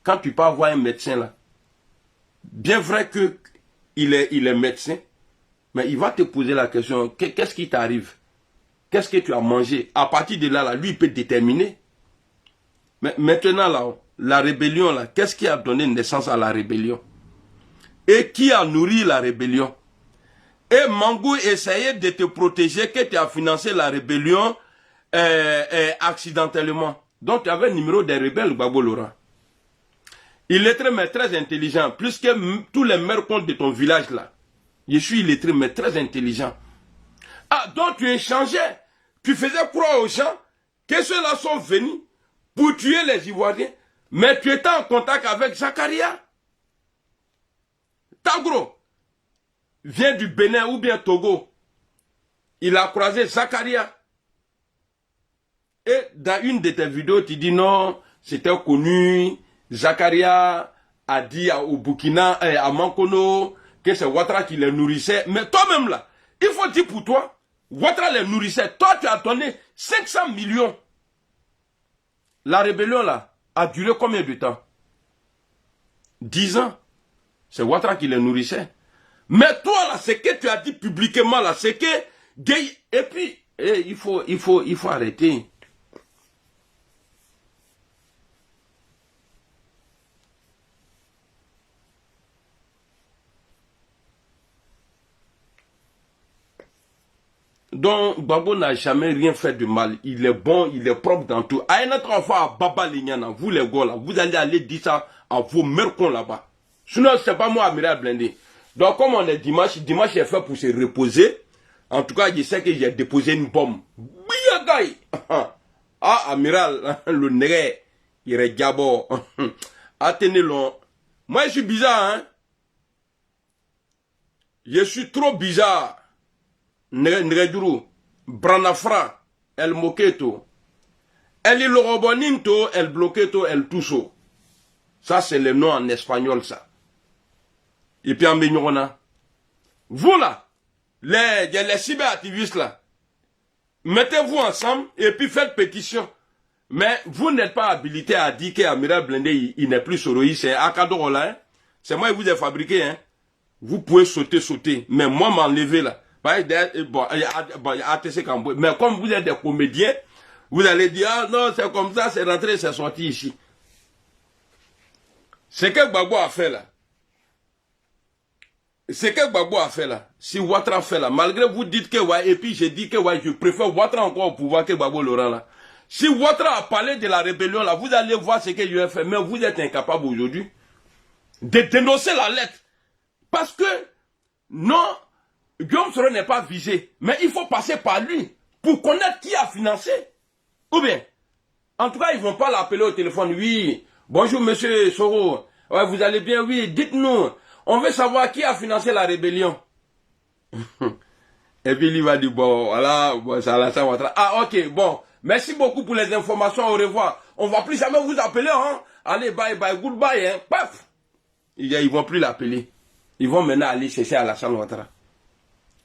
Quand tu peux avoir un médecin, là, bien vrai qu'il est médecin, mais il va te poser la question, qu'est-ce qui t'arrive? Qu'est-ce que tu as mangé? À partir de là, lui, il peut déterminer. Mais maintenant, là, la rébellion, là, qu'est-ce qui a donné naissance à la rébellion? Et qui a nourri la rébellion? Et Mangou essayait de te protéger, que tu as financé la rébellion accidentellement. Donc, tu avais le numéro des rebelles, Gbagbo Laurent. Il est très intelligent, plus que tous les maires comptes de ton village, là. Je suis illettré, mais très intelligent. Ah, donc tu échangeais. Tu faisais croire aux gens que ceux-là sont venus pour tuer les Ivoiriens. Mais tu étais en contact avec Zakaria. Tagro vient du Bénin ou bien Togo. Il a croisé Zakaria. Et dans une de tes vidéos, tu dis non, c'était connu. Zakaria a dit au Burkina, à Mankono, que c'est Ouattara qui les nourrissait. Mais toi-même là, il faut dire pour toi Ouattara les nourrissait. Toi, tu as donné 500 millions. La rébellion, là, a duré combien de temps? 10 ans. C'est Ouattara qui les nourrissait. Mais toi, là, ce que tu as dit publiquement, là, c'est que... Et puis, il faut arrêter. Donc, Gbagbo n'a jamais rien fait de mal. Il est bon, il est propre dans tout. À une autre fois, à Baba Lignana, vous les gars là, vous allez aller dire ça à vos mercons là-bas. Sinon, c'est pas moi, Amiral Blindé. Donc, comme on est dimanche est fait pour se reposer. En tout cas, je sais que j'ai déposé une bombe. Biyagaï! Ah, Amiral, le nègre, il est diabo. Attendez-le. Moi, je suis bizarre, hein. Je suis trop bizarre. Negeduru, Branafra, El Moketo, El Iloroboninto, El Bloqueto, El Tuso. Ça, c'est le nom en espagnol, ça. Et puis en Bignorona. Vous, là, les cyberactivistes, là, mettez-vous ensemble et puis faites pétition. Mais vous n'êtes pas habilité à dire qu'Amiral Blindé, il n'est plus Soroï, c'est Akadoro, là, hein. C'est moi qui vous ai fabriqué, hein. Vous pouvez sauter. Mais moi, m'enlever, là. Bon, mais comme vous êtes des comédiens, vous allez dire, ah non, c'est comme ça, c'est rentré, c'est sorti ici. Ce que Gbagbo a fait là, si Ouattara fait là, malgré vous dites que ouais, et puis j'ai dit que ouais, je préfère Ouattara encore au pouvoir que Gbagbo Laurent là. Si Ouattara a parlé de la rébellion là, vous allez voir ce que je vais faire, mais vous êtes incapable aujourd'hui de dénoncer la lettre. Parce que, non, Guillaume Soro n'est pas visé, mais il faut passer par lui pour connaître qui a financé. Ou bien, en tout cas, ils ne vont pas l'appeler au téléphone. Oui, bonjour monsieur Soro, ouais, vous allez bien, oui, dites-nous, on veut savoir qui a financé la rébellion. Et puis il va dire, bon, voilà, bon, ça va. Ah, ok, bon, merci beaucoup pour les informations, au revoir. On ne va plus jamais vous appeler, hein. Allez, bye, bye, goodbye, hein. Paf. Ils ne vont plus l'appeler. Ils vont maintenant aller chercher Alassane Ouattara.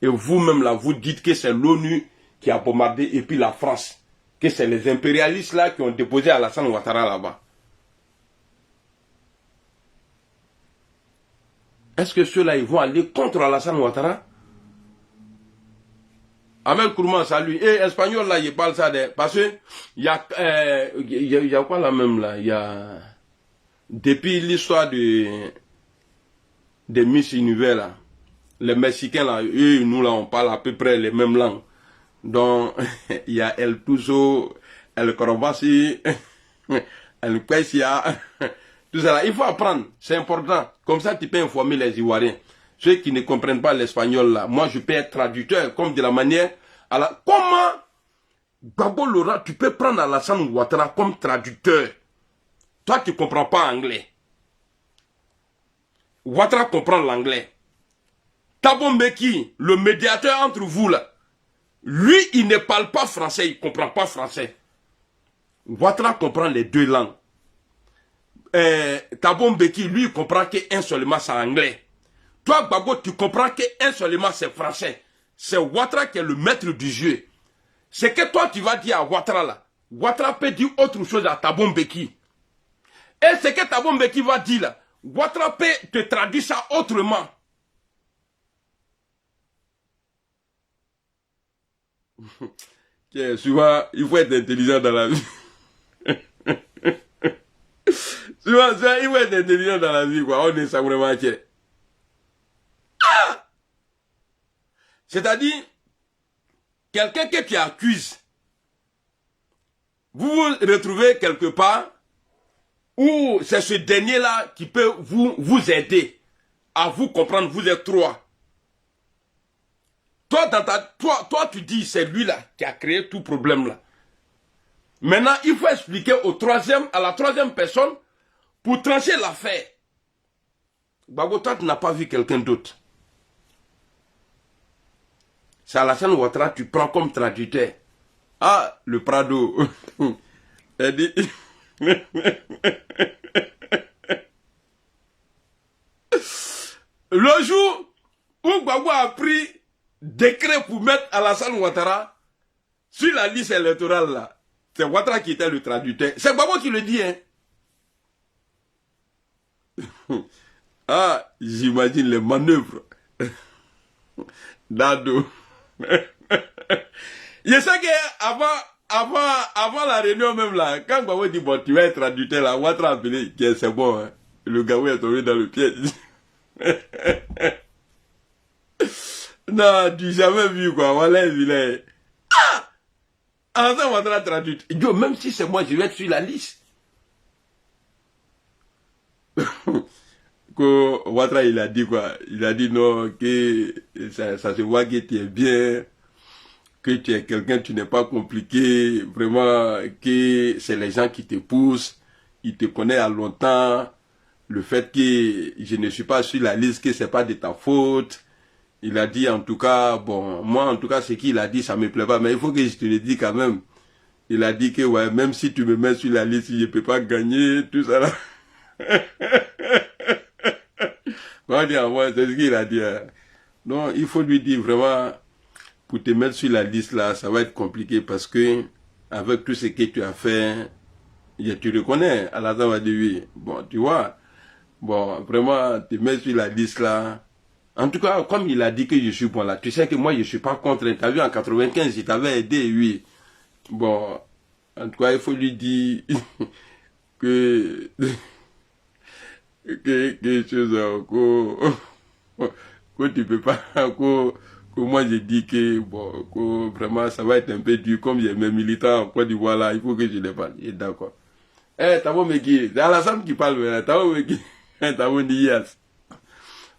Et vous-même là, vous dites que c'est l'ONU qui a bombardé et puis la France. Que c'est les impérialistes là qui ont déposé Alassane Ouattara là-bas. Est-ce que ceux-là, ils vont aller contre Alassane Ouattara? Amel Kourman, salut. Et espagnol là, il parle ça de... Parce que il y a quoi là même là? Il y a... Depuis l'histoire des Miss Univers là, les Mexicains là, eux, nous là, on parle à peu près les mêmes langues. Donc, il y a El Tuso, El Corobasi, El Pesia, tout ça là. Il faut apprendre, c'est important. Comme ça, tu peux informer les Ivoiriens. Ceux qui ne comprennent pas l'espagnol là, moi je peux être traducteur, comme de la manière... Comment, Gbagbo Laurent, tu peux prendre Alassane Ouattara comme traducteur? Toi, tu ne comprends pas anglais. Ouattara comprend l'anglais. Thabo Mbeki, le médiateur entre vous là, lui, il ne parle pas français, il ne comprend pas français. Ouattara comprend les deux langues. Thabo Mbeki, lui, il comprend qu'un seulement c'est anglais. Toi, Gbagbo, tu comprends qu'un seulement c'est français. C'est Ouattara qui est le maître du jeu. C'est que toi, tu vas dire à Ouattara là. Ouattara peut dire autre chose à Thabo Mbeki. Et ce que Thabo Mbeki va dire là, Ouattara peut te traduire ça autrement. Souvent, il faut être intelligent dans la vie. souvent, il faut être intelligent dans la vie, quoi. On est ça vraiment. Ah! C'est-à-dire, quelqu'un que tu accuses, vous vous retrouvez quelque part où c'est ce dernier-là qui peut vous aider à vous comprendre, vous êtes trois. Toi, tu dis, c'est lui-là qui a créé tout problème-là. Maintenant, il faut expliquer à la troisième personne pour trancher l'affaire. Gbagbo, toi, tu n'as pas vu quelqu'un d'autre. C'est Alassane Ouattara, tu prends comme traducteur. Ah, le Prado. Elle dit... Le jour où Gbagbo a pris décret pour mettre Alassane Ouattara sur la liste électorale là. C'est Ouattara qui était le traducteur. C'est Gbagbo qui le dit, hein. Ah, j'imagine les manœuvres. Dado. Je sais que avant la réunion même là, quand Gbagbo dit bon tu vas être traducteur là, Ouattara a appelé, c'est bon, hein. Le gars est tombé dans le piège. Non, tu n'as jamais vu quoi, voilà vilain. Ah! Alassane Ouattara traduit. Yo, même si c'est moi, je vais être sur la liste. Que Ouattara il a dit quoi? Il a dit non, que ça se voit que tu es bien, que tu es quelqu'un, tu n'es pas compliqué, vraiment, que c'est les gens qui te poussent, ils te connaissent à longtemps, le fait que je ne suis pas sur la liste, que c'est pas de ta faute. Il a dit en tout cas, bon, moi en tout cas ce qu'il a dit, ça me plaît pas, mais il faut que je te le dise quand même. Il a dit que ouais, même si tu me mets sur la liste, je ne peux pas gagner, tout ça là. C'est ce qu'il a dit. Non, il faut lui dire vraiment, pour te mettre sur la liste là, ça va être compliqué parce que, avec tout ce que tu as fait, tu reconnais, Alassane va dire oui. Bon, tu vois, bon, vraiment, te mettre sur la liste là. En tout cas, comme il a dit que je suis bon là, tu sais que moi je ne suis pas contre. Tu as vu en 95, je t'avais aidé, oui. Bon, en tout cas, il faut lui dire que tu peux pas, que moi je dis que bon, que vraiment ça va être un peu dur, comme j'ai mes militants en Côte d'Ivoire là, il faut que je les parle. D'accord. Eh, Tabo Meki, c'est Alassane qui parle maintenant. Tabo Meki, Tabo Niyas.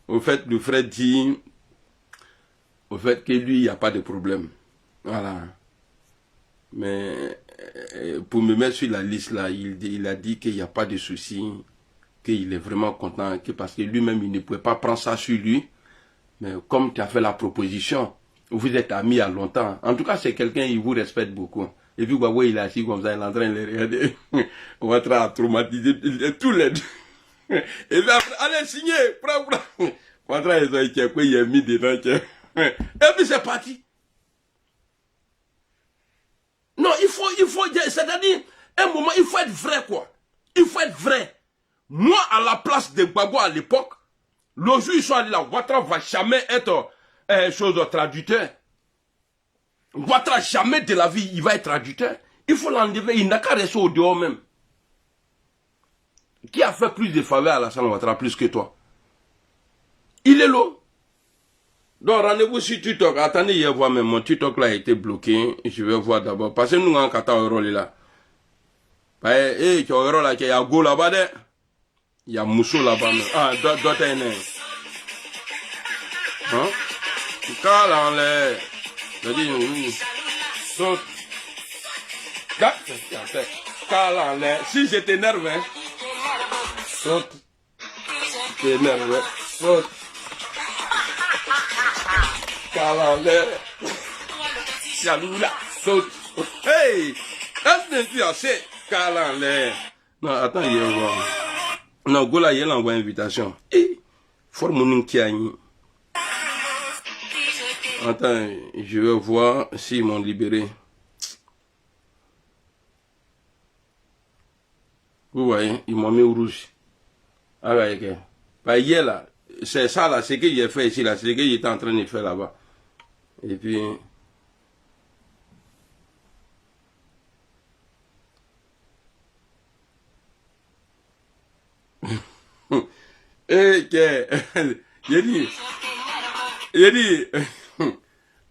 Au fait, le frère dit, au fait que lui, il n'y a pas de problème. Voilà. Mais pour me mettre sur la liste là, il a dit qu'il n'y a pas de souci, qu'il est vraiment content, que parce que lui-même, il ne pouvait pas prendre ça sur lui. Mais comme tu as fait la proposition, vous êtes amis à longtemps. En tout cas, c'est quelqu'un, il vous respecte beaucoup. Et puis, Gbagbo, il est assis comme ça, il est en train de les regarder. On va être traumatisé tous les deux. Et puis après, allez, signez, prends. Ouattara, ils ont été quoi, il a mis dedans. Et puis, c'est parti. Non, il faut, c'est-à-dire, un moment, il faut être vrai, quoi. Il faut être vrai. Moi, à la place de Gbagbo à l'époque, le jour où ils sont allés là, Ouattara va jamais être traducteur. Ouattara, jamais de la vie, il va être traducteur. Il faut l'enlever, il n'a qu'à rester au dehors même. Qui a fait plus de faveurs à Alassane Ouattara plus que toi? Il est là. Donc, rendez-vous sur TikTok. Attendez, je vais voir, mais mon TikTok là a été bloqué. Je vais voir d'abord. Parce que nous, on a un rôle là. Eh, tu as un rôle là, il y a Go là-bas. Il y a Mousso là-bas. Ah, d'autres aînés. Hein? Quand l'air. Je dis, oui. Donc, quand l'air. Si je t'énerve, hein. Donc, t'énerve. Donc, Calendar. Yaloula. Hey! Est-ce que tu as assez? Calendar. Non, attends, il y a voir. Non, Gola, il envoie une invitation. Eh! Forme qui a une. Attends, je vais voir s'ils m'ont libéré. Vous voyez, ils m'ont mis au rouge. Ah ouais, ok. Bah, hier là. C'est ça là, ce que j'ai fait ici là, c'est ce que j'étais en train de faire là-bas. Et puis... Eh, j'ai dit,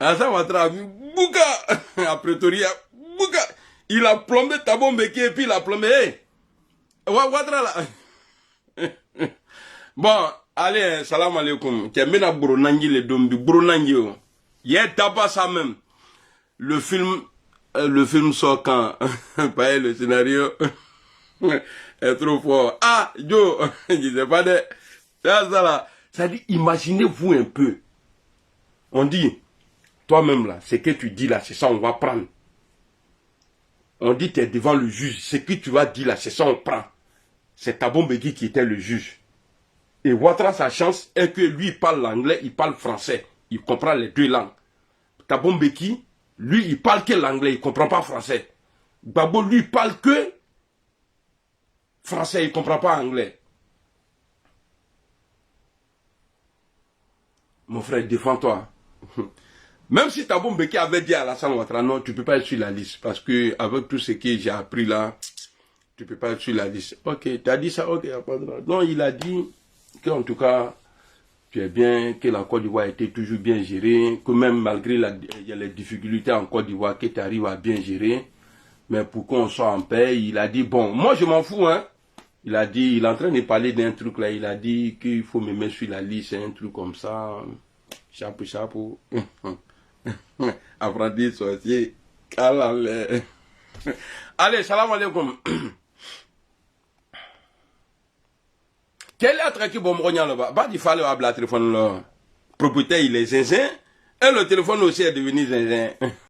Alassane Ouattara, Bouka, à Pretoria, Bouka, il a plombé Thabo Mbeki et puis il a plombé, Ouattara là. Bon, allez, salam alaikum. Tu es mena Bouronangi le dombi, Bouronangi. Il y a tabac ça même. Le film sort quand, pas le scénario est trop fort. Ah, Joe, je sais pas de... Ça là. Ça dit, imaginez-vous un peu. On dit, toi-même là, ce que tu dis là, c'est ça on va prendre. On dit, tu es devant le juge. Ce que tu vas dire là, c'est ça on prend. C'est Thabo Mbeki qui était le juge. Et Ouattara, sa chance est que lui, il parle l'anglais, il parle français. il comprend les deux langues. Thabo Mbeki, lui, il parle que l'anglais, il ne comprend pas français. Gbagbo, lui, il parle que français, il ne comprend pas anglais. Mon frère, défends-toi. Même si Thabo Mbeki avait dit à Alassane Ouattara, non, tu ne peux pas être sur la liste. Parce que avec tout ce que j'ai appris là, tu ne peux pas être sur la liste. Ok, tu as dit ça, ok, non, il a dit qu'en tout cas, tu es bien, que la Côte d'Ivoire était toujours bien gérée, que même malgré il y a les difficultés en Côte d'Ivoire, que tu arrives à bien gérer. Mais pour qu'on soit en paix, il a dit, bon, moi je m'en fous, hein. Il a dit, il est en train de parler d'un truc là, il a dit qu'il faut me mettre sur la liste, un truc comme ça. Chapeau, chapeau. Apprenti sorcier. Allez, salam alaikum. Quel est qui bon là-bas? Bah, il fallait avoir le téléphone là. Propriétaire, il est zinzin. Et le téléphone aussi est devenu zinzin.